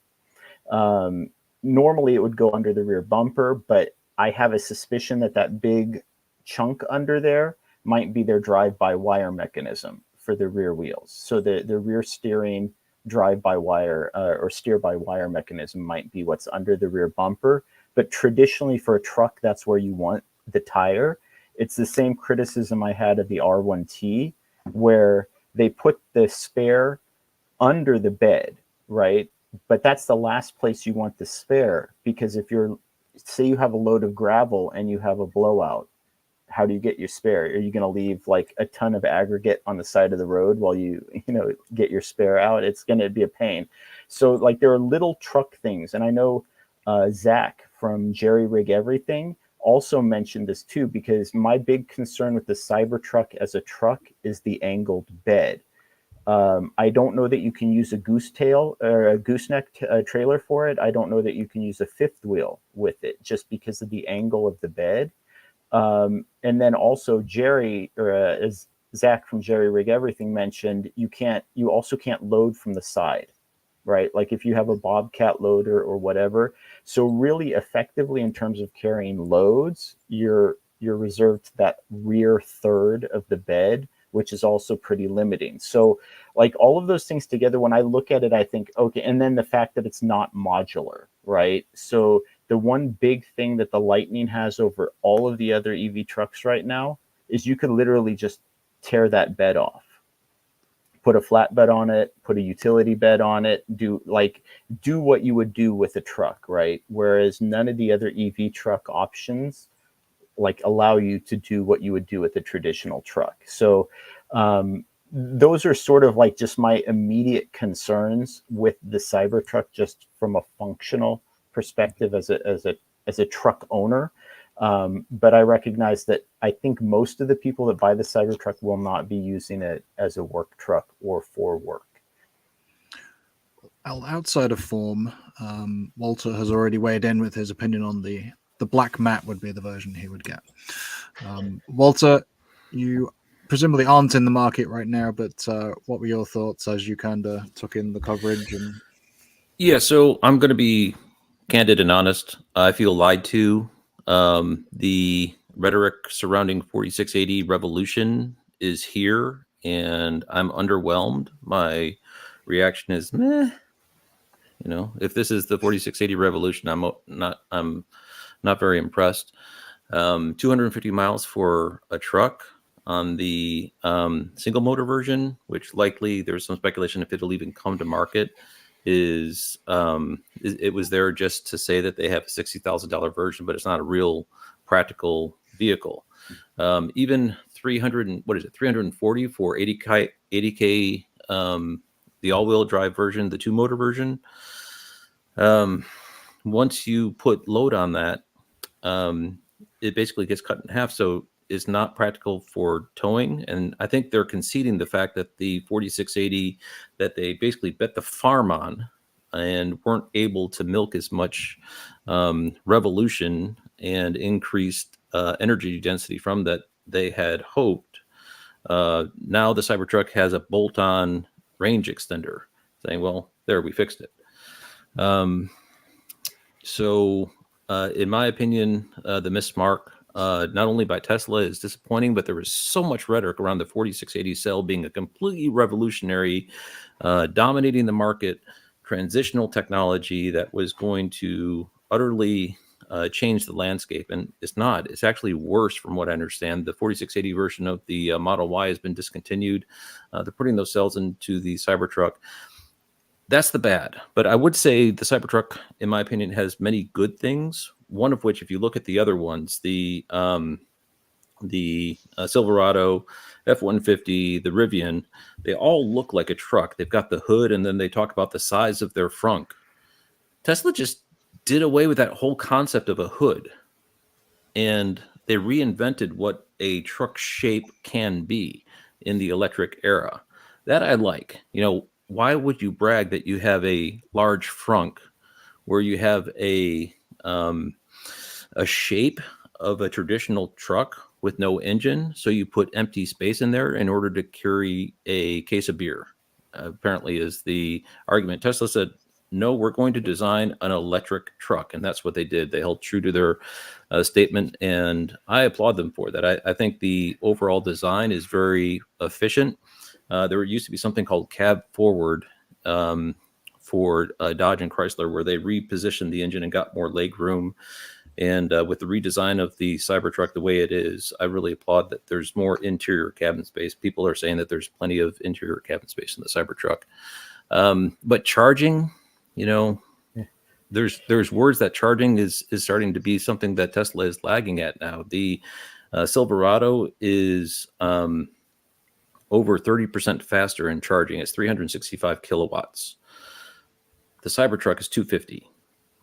Normally, it would go under the rear bumper, but I have a suspicion that big chunk under there might be their drive-by-wire mechanism for the rear wheels. So the rear steering drive-by-wire or steer-by-wire mechanism might be what's under the rear bumper. But traditionally for a truck, that's where you want the tire. It's the same criticism I had of the R1T, where they put the spare under the bed, right? But that's the last place you want the spare, because if say you have a load of gravel and you have a blowout, how do you get your spare? Are you going to leave like a ton of aggregate on the side of the road while you get your spare out? It's going to be a pain. So like there are little truck things. And I know Zach from Jerry Rig Everything also mentioned this too, because my big concern with the Cybertruck as a truck is the angled bed. I don't know that you can use a goose tail or a gooseneck trailer for it. I don't know that you can use a fifth wheel with it just because of the angle of the bed. And then also Jerry, or as Zach from Jerry Rig Everything mentioned, you also can't load from the side, right? Like if you have a Bobcat loader or whatever. So really effectively in terms of carrying loads, you're reserved to that rear third of the bed, which is also pretty limiting. So like all of those things together, when I look at it, I think, okay, and then the fact that it's not modular, right? So the one big thing that the Lightning has over all of the other EV trucks right now is you could literally just tear that bed off, put a flatbed on it, put a utility bed on it, do what you would do with a truck, right? Whereas none of the other EV truck options like allow you to do what you would do with a traditional truck. So those are sort of like just my immediate concerns with the Cybertruck, just from a functional perspective as a truck owner. But I recognize that I think most of the people that buy the Cybertruck will not be using it as a work truck or for work. Outside of form, Walter has already weighed in with his opinion on the black matte would be the version he would get. Walter, you presumably aren't in the market right now, but what were your thoughts as you kind of took in the coverage? And Yeah, so I'm going to be candid and honest. I feel lied to. The rhetoric surrounding 4680 revolution is here, and I'm underwhelmed. My reaction is meh. You know, if this is the 4680 revolution, I'm not very impressed. 250 miles for a truck on the single motor version, which likely there's some speculation if it'll even come to market, it was there just to say that they have a $60,000 version, but it's not a real practical vehicle. Even 340 for 80K, the all-wheel drive version, the two-motor version. Once you put load on that, it basically gets cut in half. So it's not practical for towing. And I think they're conceding the fact that the 4680 that they basically bet the farm on and weren't able to milk as much revolution and increased energy density from that they had hoped. Now the Cybertruck has a bolt-on range extender, saying, well, there, we fixed it. So in my opinion, the missed mark, not only by Tesla, is disappointing, but there was so much rhetoric around the 4680 cell being a completely revolutionary, dominating the market, transitional technology that was going to utterly change the landscape. And it's not. It's actually worse from what I understand. The 4680 version of the Model Y has been discontinued. They're putting those cells into the Cybertruck. That's the bad. But I would say the Cybertruck, in my opinion, has many good things. One of which, if you look at the other ones, the Silverado, F-150, the Rivian, they all look like a truck. They've got the hood, and then they talk about the size of their frunk. Tesla just did away with that whole concept of a hood, and they reinvented what a truck shape can be in the electric era. That I like. You know, why would you brag that you have a large frunk where you have a shape of a traditional truck with no engine? So you put empty space in there in order to carry a case of beer, apparently is the argument. Tesla said, no, we're going to design an electric truck. And that's what they did. They held true to their statement. And I applaud them for that. I think the overall design is very efficient. There used to be something called cab forward for Dodge and Chrysler, where they repositioned the engine and got more leg room. And with the redesign of the Cybertruck the way it is, I really applaud that there's more interior cabin space. People are saying that there's plenty of interior cabin space in the Cybertruck. But charging, you know, there's words that charging is starting to be something that Tesla is lagging at now. The Silverado is over 30% faster in charging. It's 365 kilowatts. The Cybertruck is 250.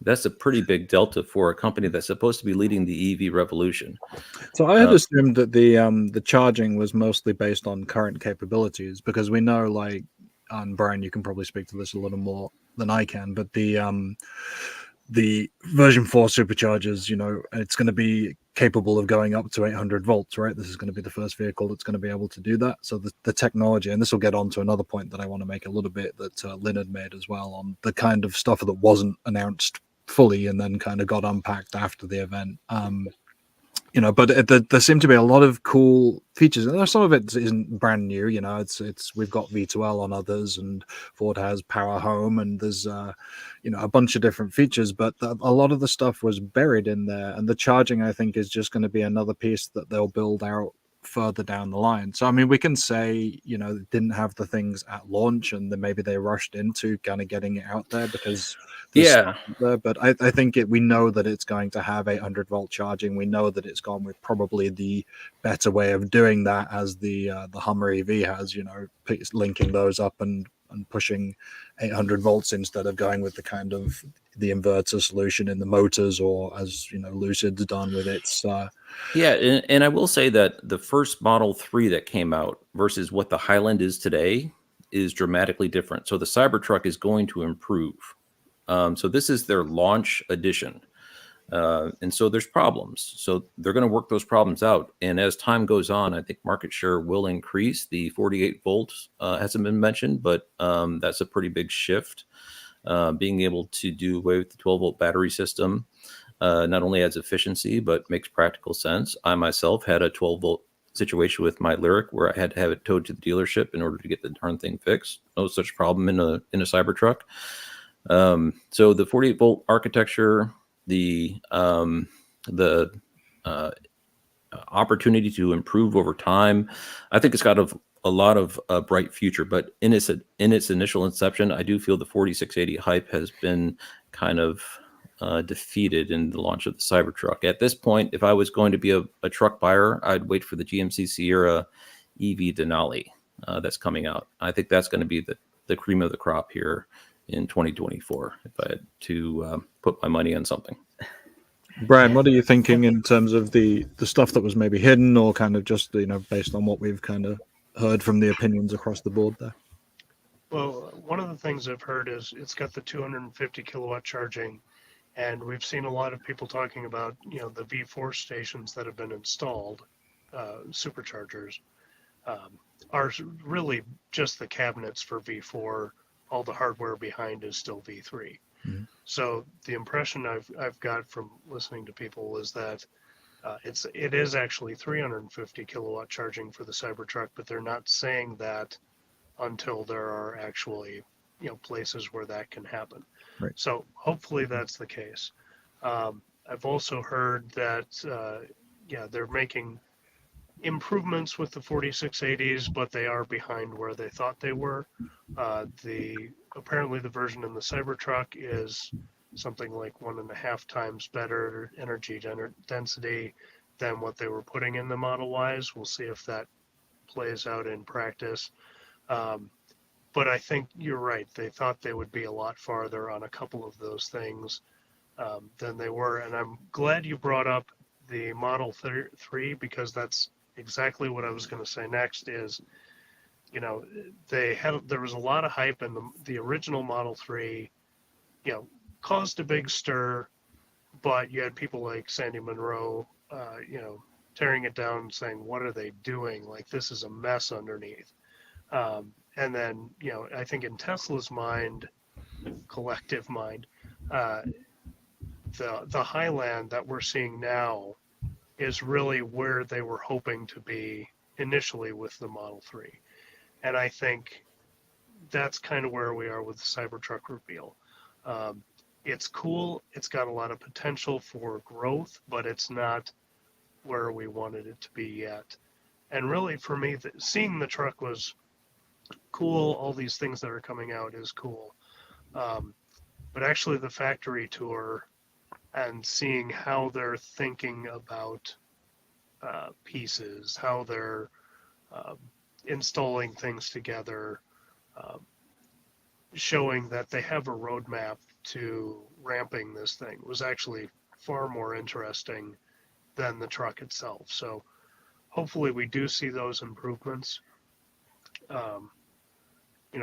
That's a pretty big delta for a company that's supposed to be leading the EV revolution. So I had assumed that the charging was mostly based on current capabilities, because we know, like, and Brian, you can probably speak to this a little more than I can, but the version 4 superchargers, you know, it's going to be capable of going up to 800 volts, right? This is going to be the first vehicle that's going to be able to do that. So the technology, and this will get on to another point that I want to make a little bit that Lynn had made as well, on the kind of stuff that wasn't announced fully and then kind of got unpacked after the event. You know, but there seem to be a lot of cool features, and some of it isn't brand new. You know, it's we've got V2L on others, and Ford has Power Home, and there's you know, a bunch of different features. But a lot of the stuff was buried in there, and the charging, I think, is just going to be another piece that they'll build out further down the line. So I mean, we can say, you know, it didn't have the things at launch, and then maybe they rushed into kind of getting it out there because there. But I think we know that it's going to have 800 volt charging. We know that it's gone with probably the better way of doing that, as the Hummer EV has, you know, linking those up and pushing 800 volts instead of going with the kind of the inverter solution in the motors, or as you know, Lucid's done with its and I will say that the first Model 3 that came out versus what the Highland is today is dramatically different. So the Cybertruck is going to improve. So this is their launch edition. And so there's problems. So they're going to work those problems out. And as time goes on, I think market share will increase. The 48 volts hasn't been mentioned, but that's a pretty big shift. Being able to do away with the 12-volt battery system not only adds efficiency, but makes practical sense. I myself had a 12-volt situation with my Lyric where I had to have it towed to the dealership in order to get the darn thing fixed. No such problem in a Cybertruck. So the 48-volt architecture, the opportunity to improve over time, I think it's got a lot of bright future. But in its initial inception, I do feel the 4680 hype has been kind of defeated in the launch of the Cybertruck. At this point, if I was going to be a truck buyer, I'd wait for the GMC Sierra EV Denali that's coming out. I think that's going to be the cream of the crop here in 2024, if I had to put my money on something. Brian, what are you thinking in terms of the stuff that was maybe hidden, or kind of just, based on what we've kind of heard from the opinions across the board there? Well, one of the things I've heard is it's got the 250 kilowatt charging, and we've seen a lot of people talking about, the V4 stations that have been installed, Superchargers, are really just the cabinets for V4. All the hardware behind is still V3. Mm-hmm. So the impression I've got from listening to people is that it is actually 350 kilowatt charging for the Cybertruck, but they're not saying that until there are actually places where that can happen. Right. So hopefully that's the case. I've also heard that they're making improvements with the 4680s, but they are behind where they thought they were. Apparently the version in the Cybertruck is something like 1.5 times better energy density than what they were putting in the Model Ys. We'll see if that plays out in practice. But I think you're right. They thought they would be a lot farther on a couple of those things than they were. And I'm glad you brought up the Model 3, because that's exactly what I was going to say next is, there was a lot of hype, and the original Model 3, caused a big stir, but you had people like Sandy Munro, tearing it down and saying, what are they doing? Like, this is a mess underneath. And then, I think in Tesla's mind, collective mind, the Highland that we're seeing now is really where they were hoping to be initially with the Model 3. And I think that's kind of where we are with the Cybertruck reveal. It's cool. It's got a lot of potential for growth, but it's not where we wanted it to be yet. And really, for me, seeing the truck was cool. All these things that are coming out is cool. But actually, the factory tour and seeing how they're thinking about pieces, how they're installing things together, showing that they have a roadmap to ramping this thing was actually far more interesting than the truck itself. So hopefully we do see those improvements.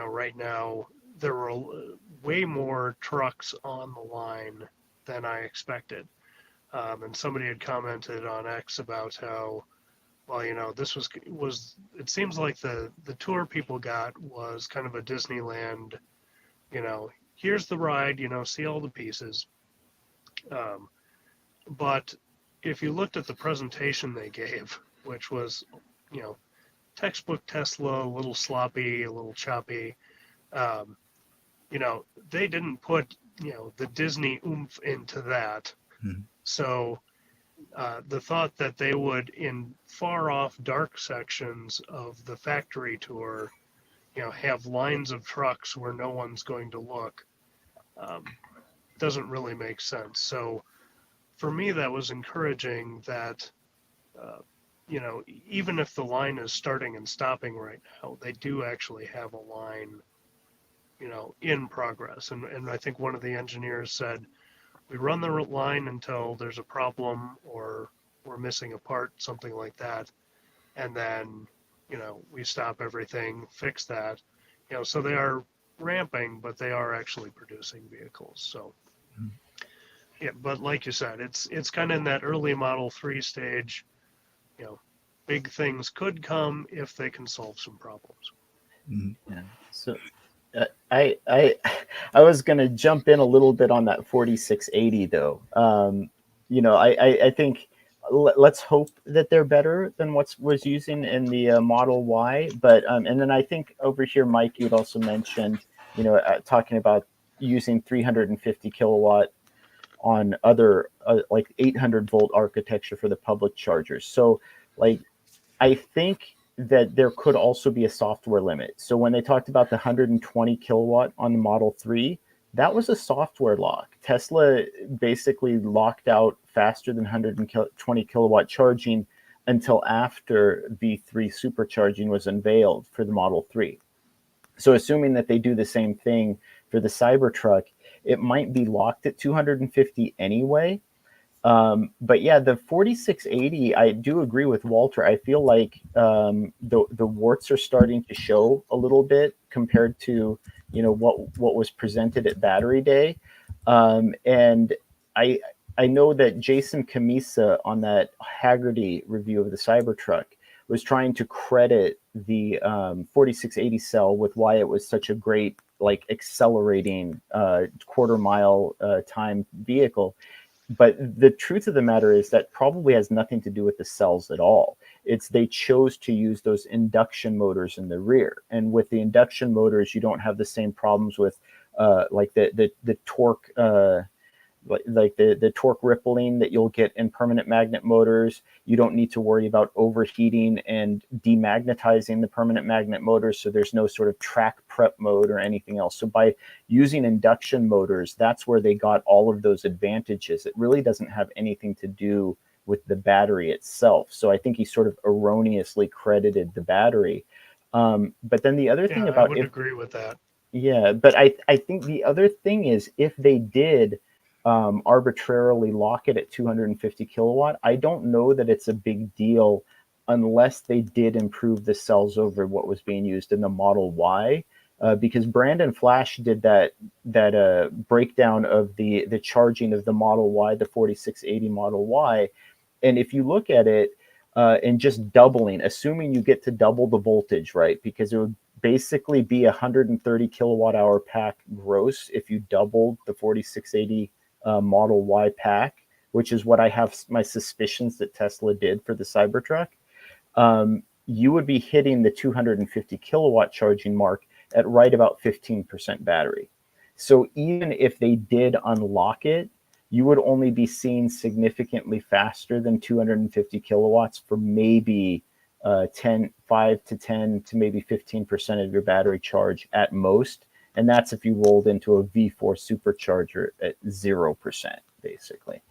Right now there were way more trucks on the line than I expected. And somebody had commented on X about how, this was it seems like the tour people got was kind of a Disneyland, here's the ride, see all the pieces. But if you looked at the presentation they gave, which was, textbook Tesla, a little sloppy, a little choppy, they didn't put, the Disney oomph into that. Mm-hmm. So the thought that they would, in far off dark sections of the factory tour, have lines of trucks where no one's going to look, doesn't really make sense. So for me, that was encouraging that, even if the line is starting and stopping right now, they do actually have a line, in progress. And I think one of the engineers said, we run the line until there's a problem or we're missing a part, something like that. And then, we stop everything, fix that. So they are ramping, but they are actually producing vehicles. So, yeah, but like you said, it's kind of in that early Model 3 stage. Big things could come if they can solve some problems. Yeah. So I was going to jump in a little bit on that 4680 though. I think let's hope that they're better than what was using in the Model Y. But and then I think over here, Mike, you'd also mentioned, talking about using 350 kilowatt on other like 800 volt architecture for the public chargers. So like, I think that there could also be a software limit. So when they talked about the 120 kilowatt on the Model 3, that was a software lock. Tesla basically locked out faster than 120 kilowatt charging until after V3 supercharging was unveiled for the Model 3. So assuming that they do the same thing for the Cybertruck, it might be locked at 250 anyway. But yeah, the 4680, I do agree with Walter. I feel like the warts are starting to show a little bit compared to what was presented at Battery Day, and I know that Jason Camisa on that Haggerty review of the Cybertruck was trying to credit the 4680 cell with why it was such a great like accelerating quarter mile time vehicle. But the truth of the matter is that probably has nothing to do with the cells at all. It's they chose to use those induction motors in the rear. And with the induction motors, you don't have the same problems with like the torque, like the torque rippling that you'll get in permanent magnet motors. You don't need to worry about overheating and demagnetizing the permanent magnet motors. So there's no sort of track prep mode or anything else. So by using induction motors, that's where they got all of those advantages. It really doesn't have anything to do with the battery itself. So I think he sort of erroneously credited the battery. But then the other thing about I would agree with that. Yeah, but I think the other thing is if they did arbitrarily lock it at 250 kilowatt, I don't know that it's a big deal unless they did improve the cells over what was being used in the Model Y, because Brandon Flash did that breakdown of the charging of the Model Y, the 4680 Model Y, and if you look at it and just doubling, assuming you get to double the voltage, right, because it would basically be 130 kilowatt hour pack gross if you doubled the 4680 Model Y pack, which is what I have my suspicions that Tesla did for the Cybertruck. You would be hitting the 250 kilowatt charging mark at right about 15% battery. So even if they did unlock it, you would only be seeing significantly faster than 250 kilowatts for maybe 5 to 10 to maybe 15% of your battery charge at most. And that's if you rolled into a V4 supercharger at 0%, basically.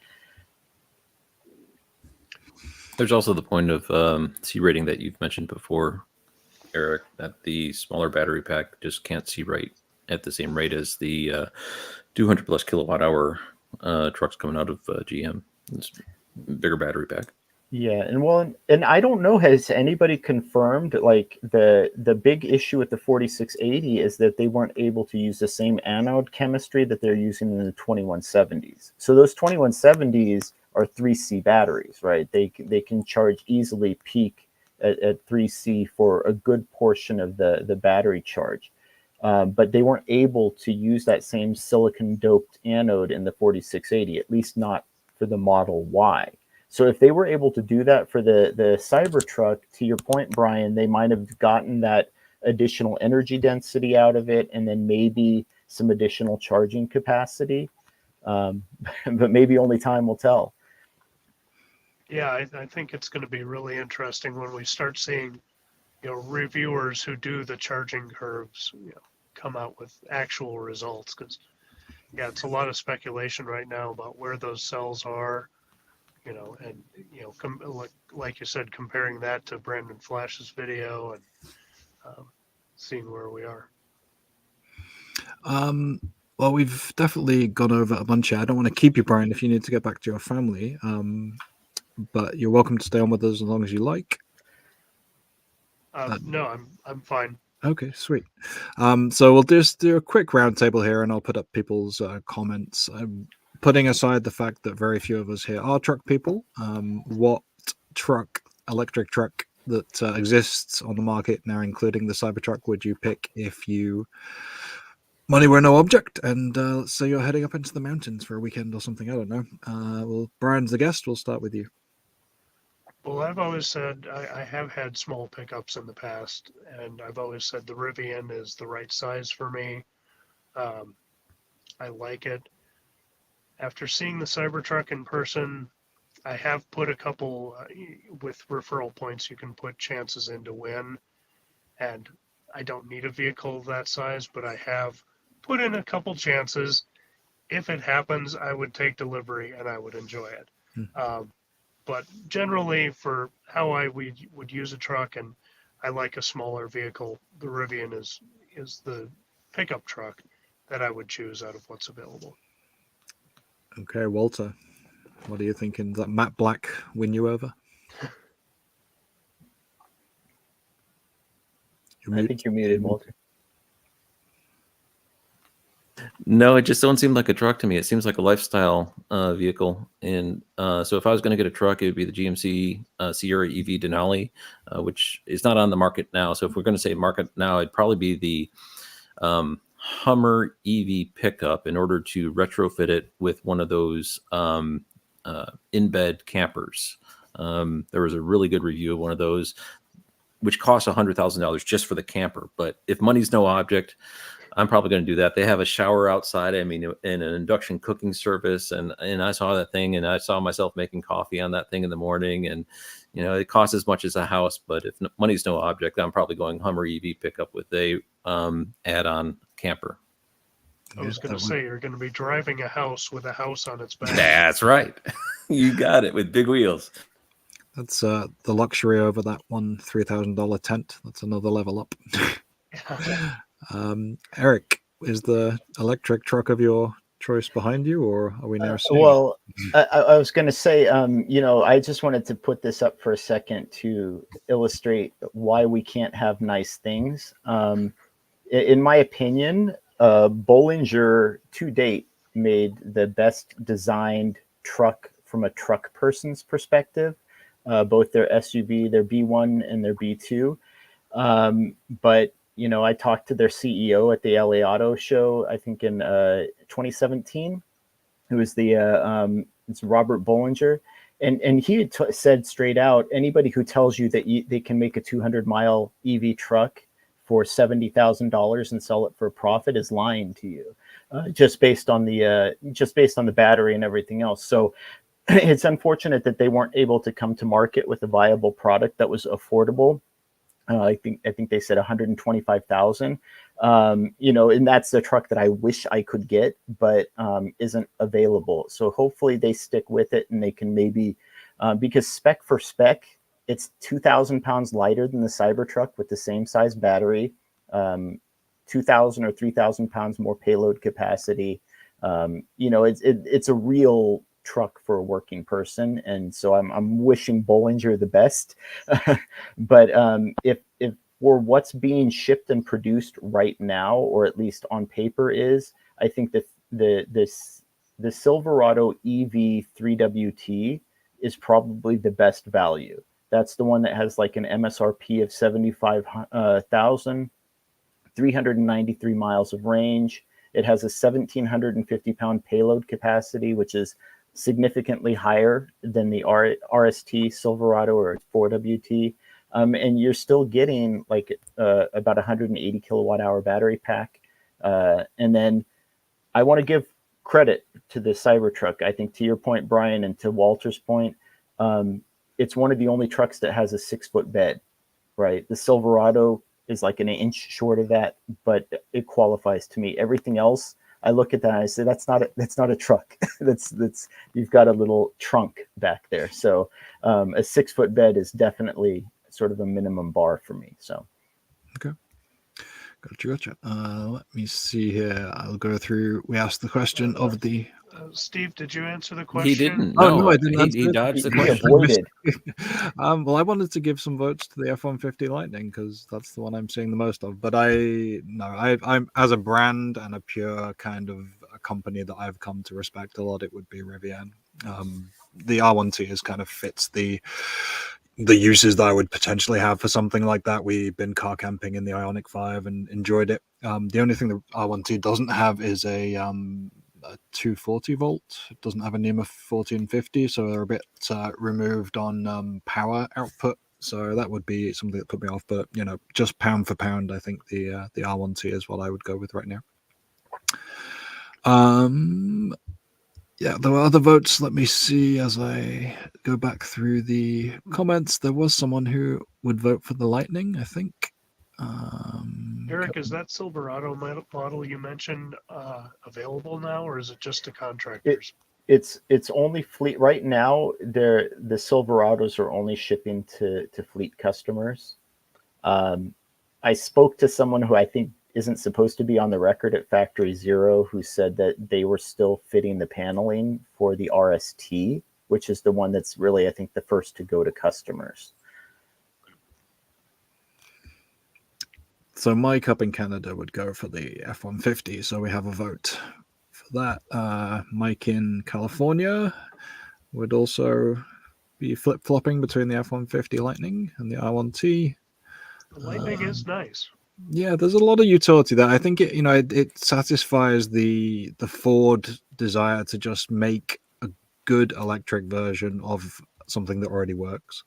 There's also the point of C rating that you've mentioned before, Eric, that the smaller battery pack just can't C rate at the same rate as the 200 plus kilowatt hour trucks coming out of GM. It's bigger battery pack. Yeah, and I don't know, has anybody confirmed, like the big issue with the 4680 is that they weren't able to use the same anode chemistry that they're using in the 2170s. So those 2170s are 3C batteries, right? They can charge easily peak at 3C for a good portion of the battery charge. But they weren't able to use that same silicon doped anode in the 4680, at least not for the Model Y. So if they were able to do that for the Cybertruck, to your point, Brian, they might have gotten that additional energy density out of it and then maybe some additional charging capacity. But maybe only time will tell. Yeah, I think it's going to be really interesting when we start seeing, reviewers who do the charging curves, come out with actual results. Because, it's a lot of speculation right now about where those cells are. And like you said, comparing that to Brandon Flash's video and seeing where we are. Well, we've definitely gone over a bunch here. I don't want to keep you, Brian, if you need to get back to your family. But you're welcome to stay on with us as long as you like. No, I'm fine. Okay, sweet. So we'll just do a quick roundtable here, and I'll put up people's comments. Putting aside the fact that very few of us here are truck people, what electric truck that exists on the market now, including the Cybertruck, would you pick if you money were no object, and let's say you're heading up into the mountains for a weekend or something. I don't know. Well, Brian's the guest. We'll start with you. Well, I've always said I have had small pickups in the past, and I've always said the Rivian is the right size for me. I like it. After seeing the Cybertruck in person, I have put a couple with referral points. You can put chances in to win, and I don't need a vehicle of that size, but I have put in a couple chances. If it happens, I would take delivery and I would enjoy it. But generally, for how I would use a truck, and I like a smaller vehicle, the Rivian is the pickup truck that I would choose out of what's available. Okay, Walter, what are you thinking? Does that matte black win you over? I think you're muted, Walter. No, it just don't seem like a truck to me. It seems like a lifestyle vehicle. And so if I was going to get a truck, it would be the GMC Sierra EV Denali, which is not on the market now. So if we're going to say market now, it'd probably be the Hummer EV pickup in order to retrofit it with one of those in-bed campers. There was a really good review of one of those, which costs $100,000 just for the camper. But if money's no object, I'm probably going to do that. They have a shower outside. I mean, and an induction cooking service. And I saw that thing, and I saw myself making coffee on that thing in the morning. And, you know, it costs as much as a house. But if money's no object, I'm probably going Hummer EV pickup with a add-on camper. I was going to say, you're going to be driving a house with a house on its back. That's right. You got it, with big wheels. That's the luxury over that one $3,000 tent. That's another level up. Eric, is the electric truck of your choice behind you, or are we now seeing well, I was going to say, you know, I just wanted to put this up for a second to illustrate why we can't have nice things. In my opinion, Bollinger to date made the best designed truck from a truck person's perspective, both their SUV, their B1 and their B2. But you know, I talked to their CEO at the LA Auto Show, I think in 2017, who was it's Robert Bollinger. And he had said straight out, anybody who tells you that they can make a 200-mile EV truck for $70,000 and sell it for a profit is lying to you, just based on the battery and everything else. So it's unfortunate that they weren't able to come to market with a viable product that was affordable. I think they said 125,000. You know, and that's the truck that I wish I could get, but isn't available. So hopefully they stick with it, and they can maybe because spec for spec, it's 2,000 pounds lighter than the Cybertruck with the same size battery, 2,000 or 3,000 pounds more payload capacity. You know, it's a real truck for a working person, and so I'm wishing Bollinger the best. But if for what's being shipped and produced right now, or at least on paper, is, I think that the Silverado EV 3WT is probably the best value. That's the one that has like an MSRP of 75,000, 393 miles of range. It has a 1,750 pound payload capacity, which is significantly higher than the RST Silverado or 4WT. And you're still getting like about 180 kilowatt hour battery pack. And then I want to give credit to the Cybertruck. I think, to your point, Brian, and to Walter's point, it's one of the only trucks that has a 6-foot bed, right? The Silverado is like an inch short of that, but it qualifies to me. Everything else, I look at that and I say, that's not a truck. that's you've got a little trunk back there. So a 6-foot bed is definitely sort of a minimum bar for me. So Okay. Gotcha. Let me see here. I'll go through. We asked the question of the. Steve, did you answer the question? He didn't. Oh, No, no, I didn't answer he it. dodged the He question. avoided. Well, I wanted to give some votes to the F-150 Lightning because that's the one I'm seeing the most of. But I'm as a brand and a pure kind of a company that I've come to respect a lot, it would be Rivian. The R1T is kind of fits the the uses that I would potentially have for something like that. We've been car camping in the Ioniq 5 and enjoyed it. The only thing the R1T doesn't have is a 240 volt. It doesn't have a NEMA 1450, so they're a bit removed on power output. So that would be something that put me off. But you know, just pound for pound, I think the R1T is what I would go with right now. Yeah, there were other votes. Let me see as I go back through the comments. There was someone who would vote for the Lightning, I think. Eric, is that Silverado model you mentioned available now, or is it just to contractors? It's only fleet right now. The Silverados are only shipping to fleet customers. I spoke to someone who I think isn't supposed to be on the record at Factory Zero, who said that they were still fitting the paneling for the RST, which is the one that's really, I think, the first to go to customers. So Mike up in Canada would go for the F150, so we have a vote for that. Mike in California would also be flip-flopping between the F150 Lightning and the R1T. The Lightning is nice. Yeah, there's a lot of utility there. I think it satisfies the Ford desire to just make a good electric version of something that already works.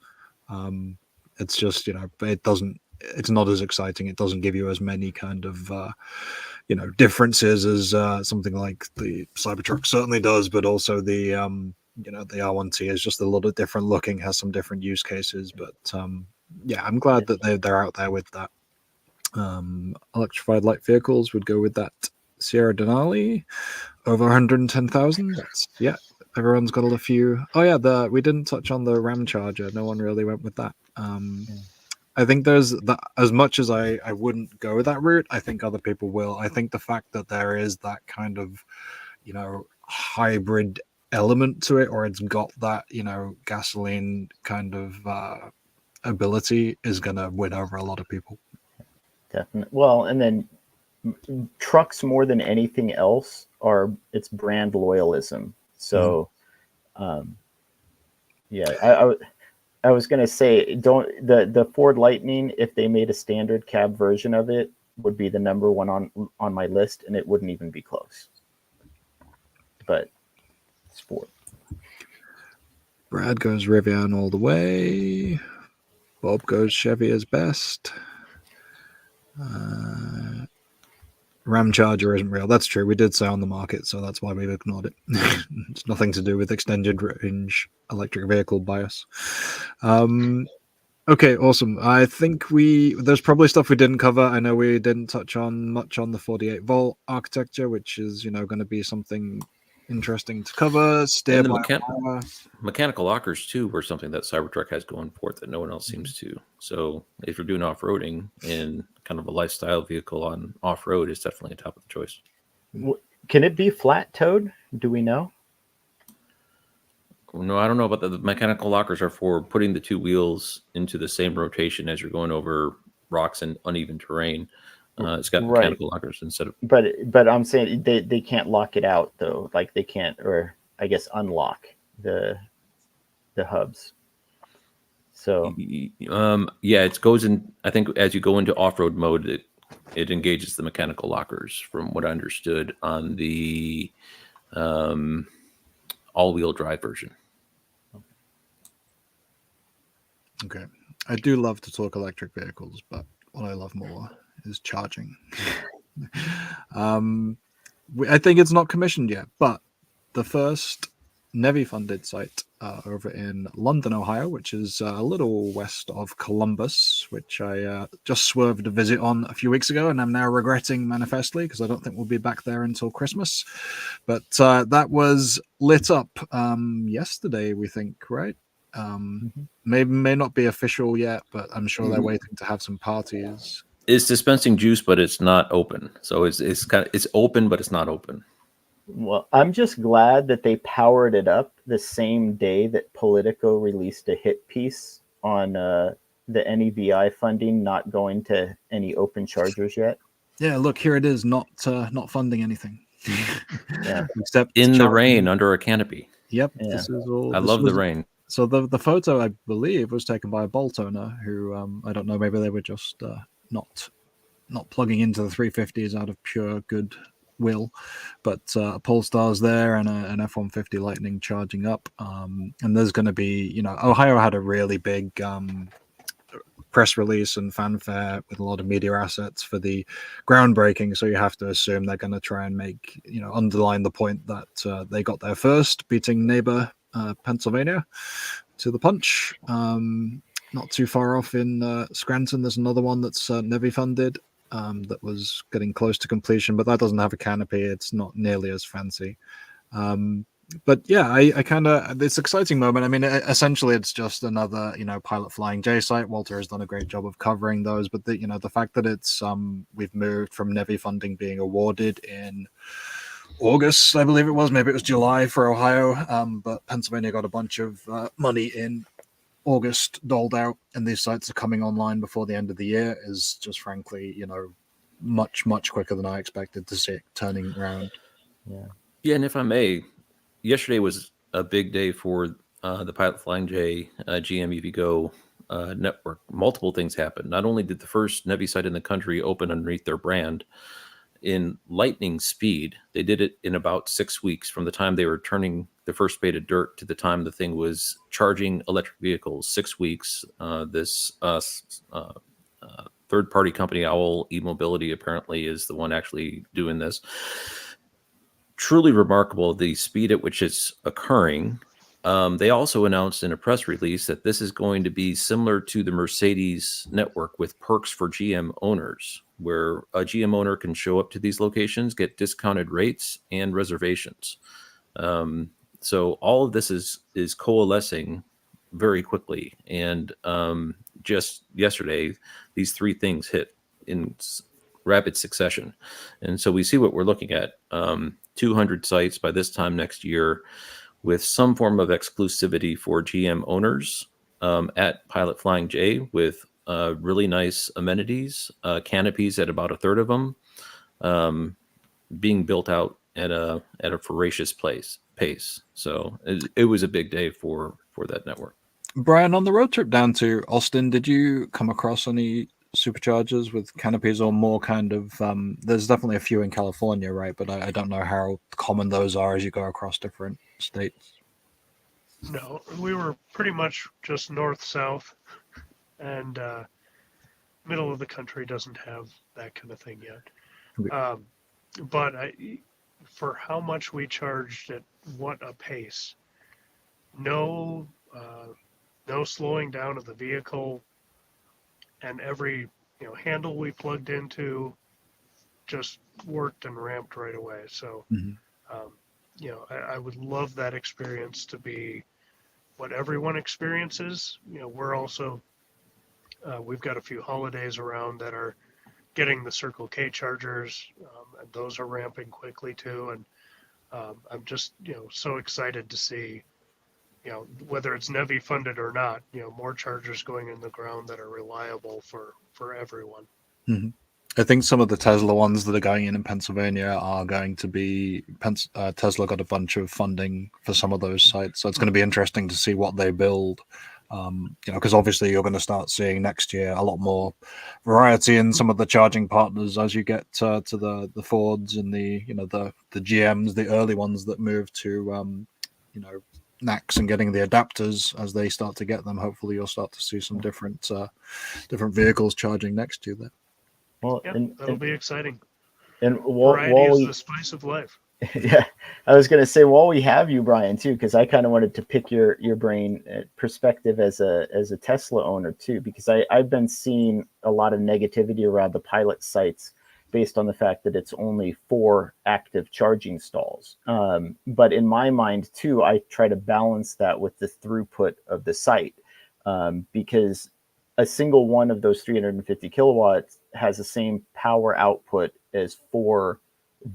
It's just, it's not as exciting. It doesn't give you as many kind of differences as something like the Cybertruck certainly does, but also the the R1T is just a little different looking, has some different use cases. But yeah, I'm glad that they're out there with that. Electrified light vehicles would go with that Sierra Denali over 110,000. Yeah, everyone's got a few. Oh yeah, we didn't touch on the Ram Charger. No one really went with that. I think there's that. As much as I wouldn't go that route, I think other people will. I think the fact that there is that kind of hybrid element to it, or it's got that gasoline kind of ability, is gonna win over a lot of people. Definitely. Well, and then trucks more than anything else it's brand loyalism. So, yeah, I was gonna say, the Ford Lightning, if they made a standard cab version of it, would be the number one on my list, and it wouldn't even be close. But it's Ford. Brad goes Rivian all the way. Bob goes Chevy as best. Ram Charger isn't real. That's true. We did say on the market, so that's why we've ignored it. It's nothing to do with extended range electric vehicle bias. Okay, awesome. I think there's probably stuff we didn't cover. I know we didn't touch on much on the 48 volt architecture, which is going to be something interesting to cover. Steer by power. Mechanical lockers too were something that Cybertruck has going for it that no one else seems to. So if you're doing off-roading in kind of a lifestyle vehicle on off-road, it's definitely a top of the choice. Can it be flat-toed? Do we know? No, I don't know about the mechanical lockers are for putting the two wheels into the same rotation as you're going over rocks and uneven terrain. It's got mechanical lockers instead of. But I'm saying they can't lock it out though. Like they can't, or I guess unlock the hubs. So yeah, it goes in. I think as you go into off-road mode, it engages the mechanical lockers. From what I understood on the all-wheel drive version. Okay, I do love to talk electric vehicles, but what I love more is charging. I think it's not commissioned yet, but the first NEVI-funded site over in London, Ohio, which is a little west of Columbus, which I just swerved a visit on a few weeks ago, and I'm now regretting manifestly because I don't think we'll be back there until Christmas. But that was lit up yesterday, we think, right? May not be official yet, but I'm sure they're waiting to have some parties. It's dispensing juice, but it's not open. So it's open, but it's not open. Well, I'm just glad that they powered it up the same day that Politico released a hit piece on the NEVI funding not going to any open chargers yet. Yeah, look, here it is, not funding anything. Yeah. Except in the rain under a canopy. Yep. Yeah. This is all. I love the rain. So the photo, I believe, was taken by a Bolt owner who, I don't know, maybe they were just not plugging into the 350s out of pure goodwill, but Polestar's there and an F-150 Lightning charging up. And there's going to be, Ohio had a really big press release and fanfare with a lot of media assets for the groundbreaking. So you have to assume they're going to try and make, underline the point that they got there first, beating neighbor Pennsylvania to the punch. Not too far off in Scranton, there's another one that's NEVI-funded that was getting close to completion, but that doesn't have a canopy. It's not nearly as fancy. But yeah, I kind of, it's an exciting moment. I mean, essentially it's just another, Pilot Flying J site. Walter has done a great job of covering those, but the fact that it's, we've moved from NEVI funding being awarded in August, I believe it was, maybe it was July for Ohio, but Pennsylvania got a bunch of money in August doled out, and these sites are coming online before the end of the year is just frankly, much quicker than I expected to see it turning around. Yeah, and if I may, yesterday was a big day for the Pilot Flying J GM EVgo network. Multiple things happened. Not only did the first NEVI site in the country open underneath their brand in lightning speed, they did it in about 6 weeks from the time they were turning the first spade of dirt to the time the thing was charging electric vehicles. 6 weeks. This third-party company, Owl eMobility, apparently is the one actually doing this. Truly remarkable, the speed at which it's occurring. They also announced in a press release that this is going to be similar to the Mercedes network with perks for GM owners, where a GM owner can show up to these locations, get discounted rates and reservations. So all of this is coalescing very quickly. And just yesterday, these three things hit in rapid succession. And so we see what we're looking at. 200 sites by this time next year, with some form of exclusivity for GM owners at Pilot Flying J, with really nice amenities, canopies at about a third of them, being built out at a voracious pace. So it was a big day for that network. Brian, on the road trip down to Austin, did you come across any Superchargers with canopies or more kind of there's definitely a few in California, right? But I don't know how common those are as you go across different states. No, we were pretty much just north-south, and middle of the country doesn't have that kind of thing yet. But for how much we charged at what a pace, no slowing down of the vehicle, and every handle we plugged into just worked and ramped right away. So I would love that experience to be what everyone experiences. We're also we've got a few holidays around that are getting the Circle K chargers, and those are ramping quickly too. And I'm just so excited to see whether it's NEVI funded or not, more chargers going in the ground that are reliable for everyone. Mm-hmm. I think some of the Tesla ones that are going in Pennsylvania are going to be Tesla got a bunch of funding for some of those sites, so it's going to be interesting to see what they build. Because obviously you're going to start seeing next year a lot more variety in some of the charging partners as you get to the Fords and the GMs, the early ones that move to NACS and getting the adapters as they start to get them. Hopefully you'll start to see some different vehicles charging next to you there. Well, yeah, that'll be exciting. And variety is the spice of life. Yeah, I was going to say, while we have you, Brian, too, because I kind of wanted to pick your brain perspective as a Tesla owner too, because I've been seeing a lot of negativity around the Pilot sites based on the fact that it's only 4 active charging stalls. But in my mind too, I try to balance that with the throughput of the site, because a single one of those 350 kilowatts has the same power output as 4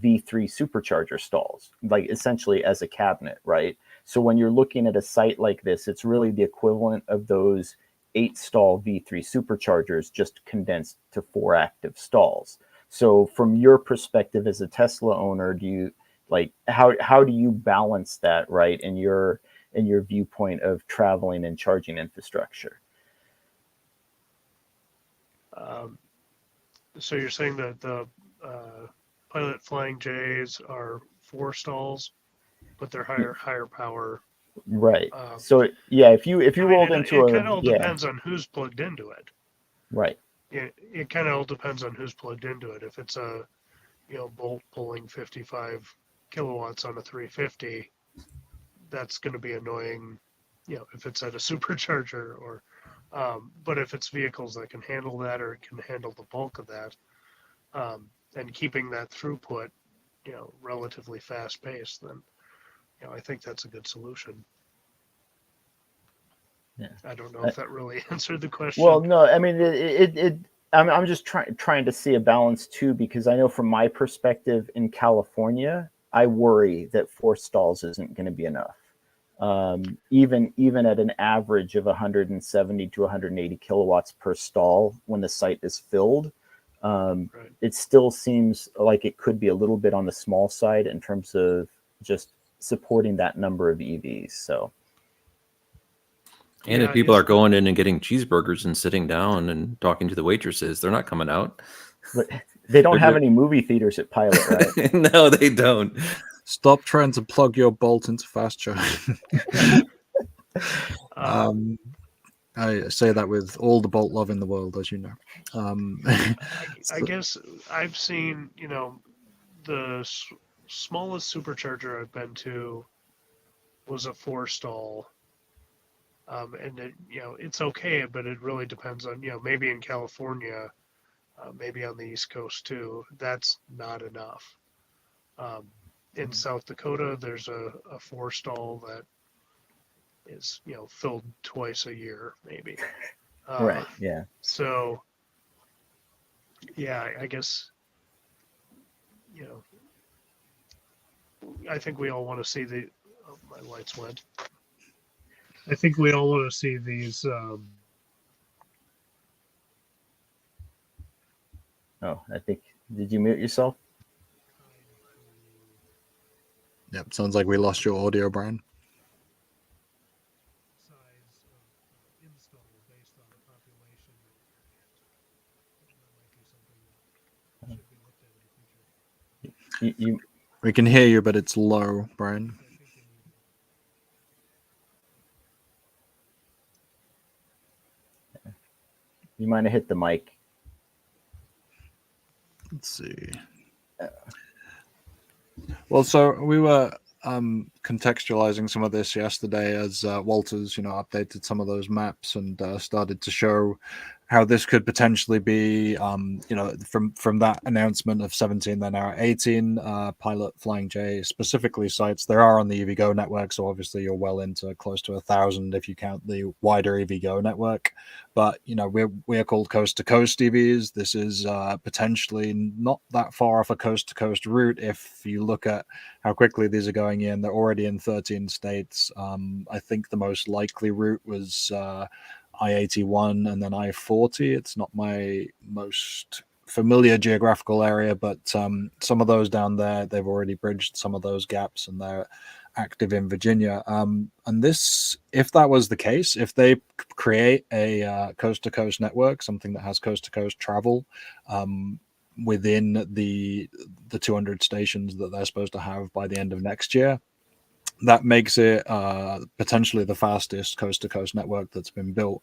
V3 supercharger stalls, like essentially as a cabinet, right? So when you're looking at a site like this, it's really the equivalent of those 8-stall V3 superchargers just condensed to 4 active stalls. So from your perspective as a Tesla owner, do you how do you balance that, right? And your in your viewpoint of traveling and charging infrastructure. So you're saying that the Pilot Flying J's are 4 stalls, but they're higher power. Right. So yeah, if you rolled into it kind of all depends on who's plugged into it. Right. It kind of all depends on who's plugged into it. If it's a bolt pulling 55 kilowatts on a 350, that's going to be annoying. If it's at a supercharger or. But if it's vehicles that can handle that or can handle the bulk of that, and keeping that throughput, relatively fast paced, then, I think that's a good solution. Yeah. I don't know if that really answered the question. Well, no, I mean, I'm just trying to see a balance too, because I know from my perspective in California, I worry that 4 stalls isn't going to be enough. Even at an average of 170 to 180 kilowatts per stall when the site is filled, Right. it still seems like it could be a little bit on the small side in terms of just supporting that number of EVs. So, and if people are going in and getting cheeseburgers and sitting down and talking to the waitresses, they're not coming out. But they don't have any movie theaters at Pilot, right? No, they don't. Stop trying to plug your bolt into fast charging. I say that with all the bolt love in the world, as you know. I guess I've seen, the smallest supercharger I've been to was a 4 stall. And it, it's okay, but it really depends on, maybe in California, maybe on the East Coast too, that's not enough. In South Dakota, there's a 4 stall that is, filled twice a year, maybe. Right. Yeah. So, yeah, I guess, I think we all want to see my lights went. I think we all want to see these. Oh, I think, did you mute yourself? Yep, sounds like we lost your audio, Brian. Size of install based on the population that might be something that should be looked at in the future. We can hear you, but it's low, Brian. You might have hit the mic. Let's see. Well, so we were contextualizing some of this yesterday as Walters, updated some of those maps and started to show how this could potentially be, from that announcement of 17, they're now at 18 Pilot Flying J specifically sites. There are on the EVgo network, so obviously you're well into close to 1,000 if you count the wider EVgo network. But we're called Coast-to-Coast EVs. This is potentially not that far off a coast-to-coast route. If you look at how quickly these are going in, they're already in 13 states. I think the most likely route was I-81 and then I-40. It's not my most familiar geographical area, but some of those down there, they've already bridged some of those gaps and they're active in Virginia. And this, if that was the case, if they create a coast-to-coast network, something that has coast-to-coast travel within the 200 stations that they're supposed to have by the end of next year, that makes it potentially the fastest coast-to-coast network that's been built,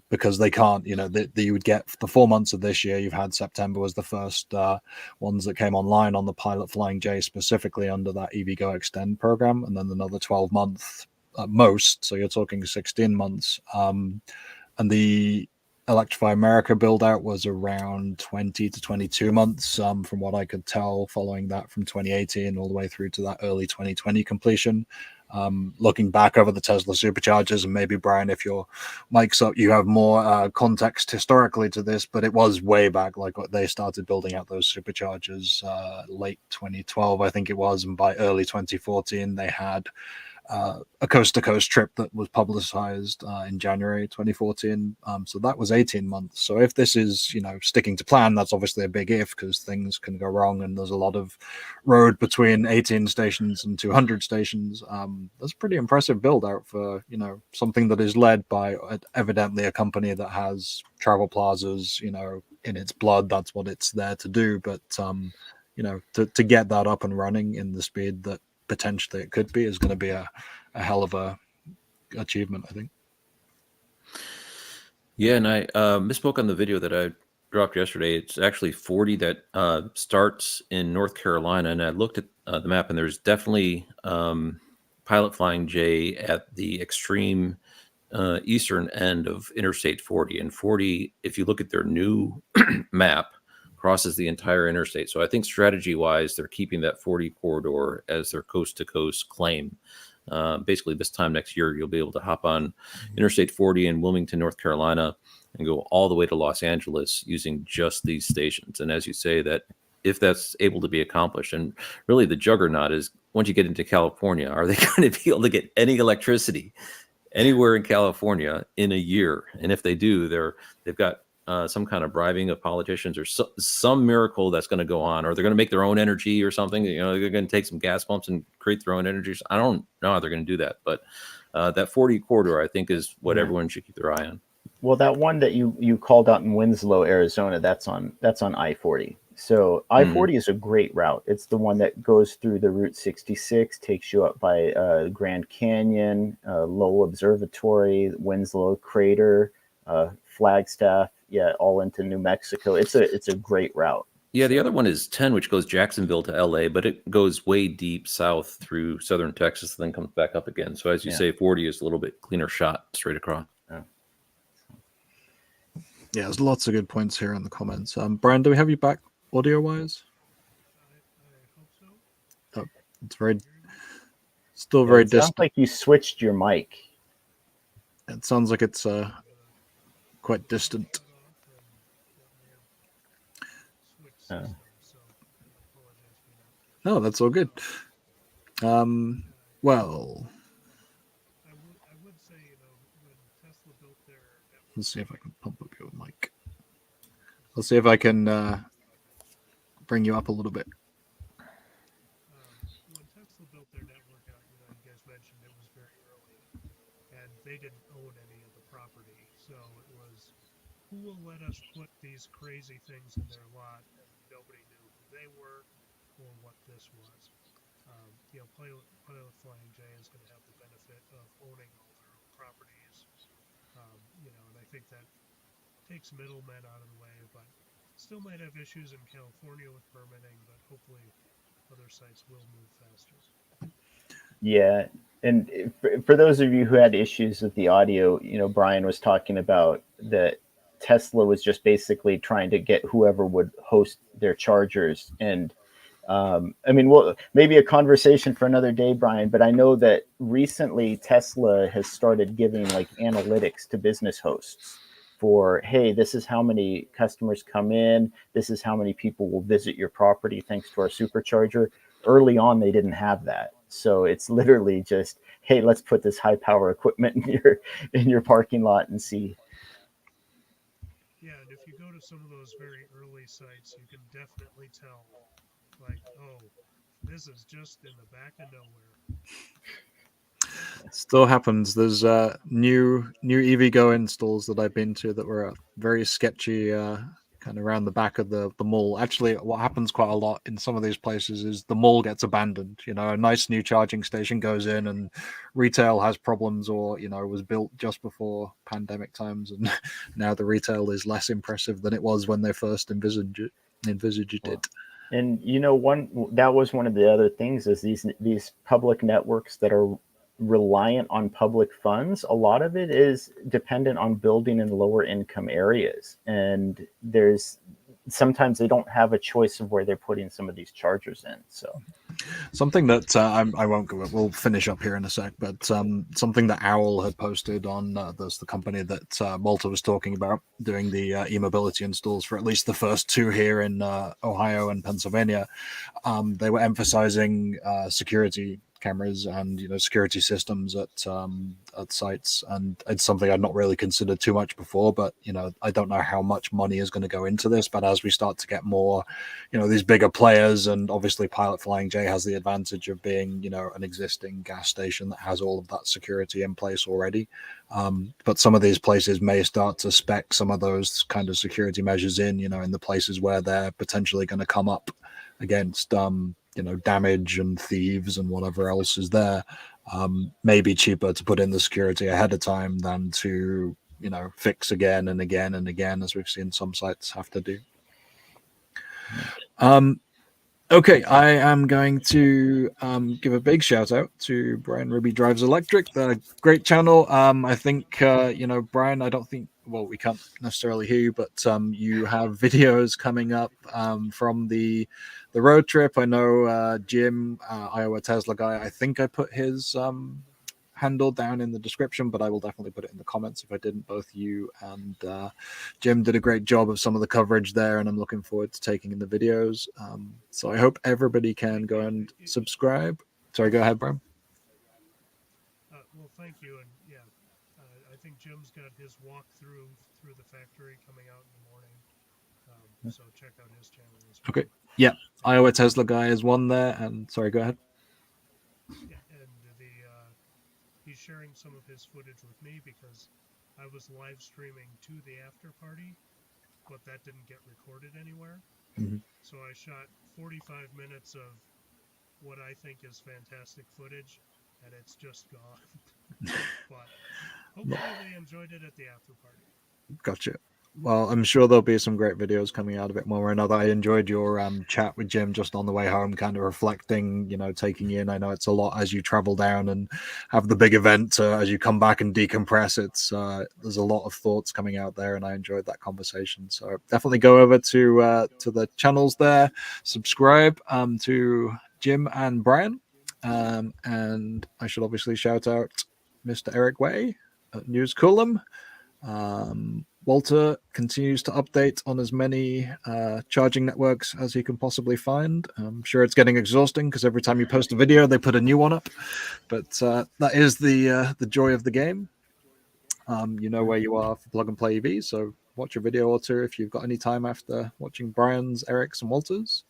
because they can't, you would get the 4 months of this year. You've had September was the first ones that came online on the Pilot Flying J specifically under that EVgo Extend program, and then another 12 months at most. So you're talking 16 months. And the Electrify America build out was around 20 to 22 months, from what I could tell, following that from 2018 all the way through to that early 2020 completion. Looking back over the Tesla Superchargers, and maybe Brian, if your mic's up, you have more context historically to this, but it was way back, like what they started building out those Superchargers late 2012, I think it was, and by early 2014 they had a coast-to-coast trip that was publicized in January 2014. So that was 18 months. So if this is, sticking to plan, that's obviously a big if, because things can go wrong and there's a lot of road between 18 stations and 200 stations. That's a pretty impressive build out for, something that is led by evidently a company that has travel plazas, in its blood. That's what it's there to do. But, to get that up and running in the speed that potentially it could be is going to be a hell of a achievement, I think. Yeah, and I misspoke on the video that I dropped yesterday. It's actually 40 that starts in North Carolina, and I looked at the map, and there's definitely Pilot Flying J at the extreme eastern end of Interstate 40. And 40, if you look at their new map, crosses the entire interstate. So I think strategy-wise, they're keeping that 40 corridor as their coast-to-coast claim. Basically, this time next year, you'll be able to hop on Interstate 40 in Wilmington, North Carolina, and go all the way to Los Angeles using just these stations. And as you say, that if that's able to be accomplished, and really the juggernaut is once you get into California, are they going to be able to get any electricity anywhere in California in a year? And if they do, they've got some kind of bribing of politicians or some miracle that's going to go on, or they're going to make their own energy or something. They're going to take some gas pumps and create their own energy. I don't know how they're going to do that, but that 40 corridor, I think, is what everyone should keep their eye on. Well, that one that you called out in Winslow, Arizona, that's on I-40. So I-40 is a great route. It's the one that goes through the Route 66, takes you up by Grand Canyon, Lowell Observatory, Winslow Crater, Flagstaff, all into New Mexico. It's a great route. Yeah, the other one is 10, which goes Jacksonville to LA, but it goes way deep south through southern Texas, and then comes back up again. So as you say, 40 is a little bit cleaner shot straight across. Yeah, there's lots of good points here in the comments. Brian, do we have you back audio-wise? Oh, it's still very distant. Sounds like you switched your mic. It sounds like it's quite distant. No, that's all good. Well, let's see if I can pump up your mic. Let's see if I can bring you up a little bit. When Tesla built their network out, you guys mentioned it was very early, and they didn't own any of the property. So it was, who will let us put these crazy things in their lot? And nobody knew who they were or what this was. Pilot Flying J is going to have the benefit of owning all their own properties. And I think that takes middlemen out of the way, but still might have issues in California with permitting, but hopefully other sites will move faster. Yeah, and for those of you who had issues with the audio, Brian was talking about that Tesla was just basically trying to get whoever would host their chargers. And maybe a conversation for another day, Brian, but I know that recently Tesla has started giving analytics to business hosts for, hey, this is how many customers come in. This is how many people will visit your property thanks to our Supercharger. Early on, they didn't have that. So it's literally just, hey, let's put this high power equipment in your parking lot and see. Yeah, and if you go to some of those very early sites, you can definitely tell, this is just in the back of nowhere. Still happens. There's new EVgo installs that I've been to that were very sketchy, kind of around the back of the mall. Actually, what happens quite a lot in some of these places is the mall gets abandoned. A nice new charging station goes in and retail has problems, or was built just before pandemic times, and now the retail is less impressive than it was when they first envisaged it. And that was one of the other things is these public networks that are reliant on public funds. A lot of it is dependent on building in lower income areas, and sometimes they don't have a choice of where they're putting some of these chargers in. So something that I won't go. We'll finish up here in a sec, but something that Owl had posted on there's the company that Walter was talking about doing the e-mobility installs for at least the first two here in Ohio and Pennsylvania. They were emphasizing security cameras and security systems at sites, and it's something I'd not really considered too much before. But I don't know how much money is going to go into this. But as we start to get more, these bigger players, and obviously Pilot Flying J has the advantage of being an existing gas station that has all of that security in place already. But some of these places may start to spec some of those kind of security measures in the places where they're potentially going to come up against damage and thieves and whatever else is there. May be cheaper to put in the security ahead of time than to fix again and again and again, as we've seen some sites have to do. Okay, I am going to give a big shout out to Brian Ruby Drives Electric, the great channel. I think, Brian, I don't think, well, we can't necessarily hear you, but you have videos coming up from the road trip. I know Jim, Iowa Tesla guy, I think I put his handle down in the description, but I will definitely put it in the comments if I didn't. Both you and Jim did a great job of some of the coverage there, and I'm looking forward to taking in the videos. So I hope everybody can go and subscribe. Sorry, go ahead, Brian. Well, thank you. And yeah, I think Jim's got his walkthrough through the factory coming out in the morning. So check out his channel as well. Okay. Yeah. Iowa Tesla guy is one there. And sorry, go ahead. Yeah, and he's sharing some of his footage with me because I was live streaming to the after party, but that didn't get recorded anywhere. Mm-hmm. So I shot 45 minutes of what I think is fantastic footage, and it's just gone. But hopefully they enjoyed it at the after party. Gotcha. Well, I'm sure there'll be some great videos coming out of it more or another. I enjoyed your chat with Jim just on the way home, kind of reflecting, taking in. I know it's a lot as you travel down and have the big event. As you come back and decompress, it's there's a lot of thoughts coming out there, and I enjoyed that conversation. So definitely go over to the channels there, subscribe to Jim and Brian, and I should obviously shout out Mr. Eric Way at News Coolum. Walter continues to update on as many charging networks as he can possibly find. I'm sure it's getting exhausting because every time you post a video, they put a new one up. But that is the joy of the game. You know where you are for Plug and Play EV, so watch a video or two if you've got any time after watching Brian's, Eric's, and Walter's.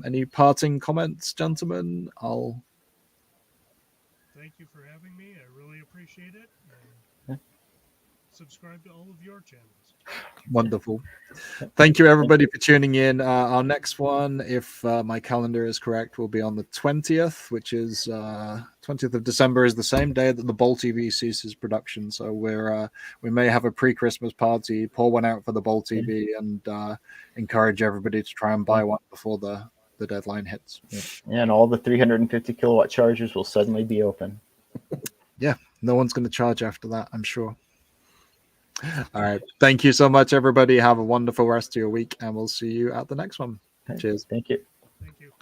Any parting comments, gentlemen? Thank you for having me. I really appreciate it. Subscribe to all of your channels. Wonderful. Thank you, everybody, for tuning in. Our next one, if my calendar is correct, will be on the 20th, which is 20th of December is the same day that the Bolt EV ceases production. So we may have a pre-Christmas party, pour one out for the Bolt EV, and encourage everybody to try and buy one before the deadline hits. Yeah, and all the 350 kilowatt chargers will suddenly be open. Yeah, no one's going to charge after that, I'm sure. All right. Thank you so much, everybody. Have a wonderful rest of your week, and we'll see you at the next one. Cheers. Thank you. Thank you.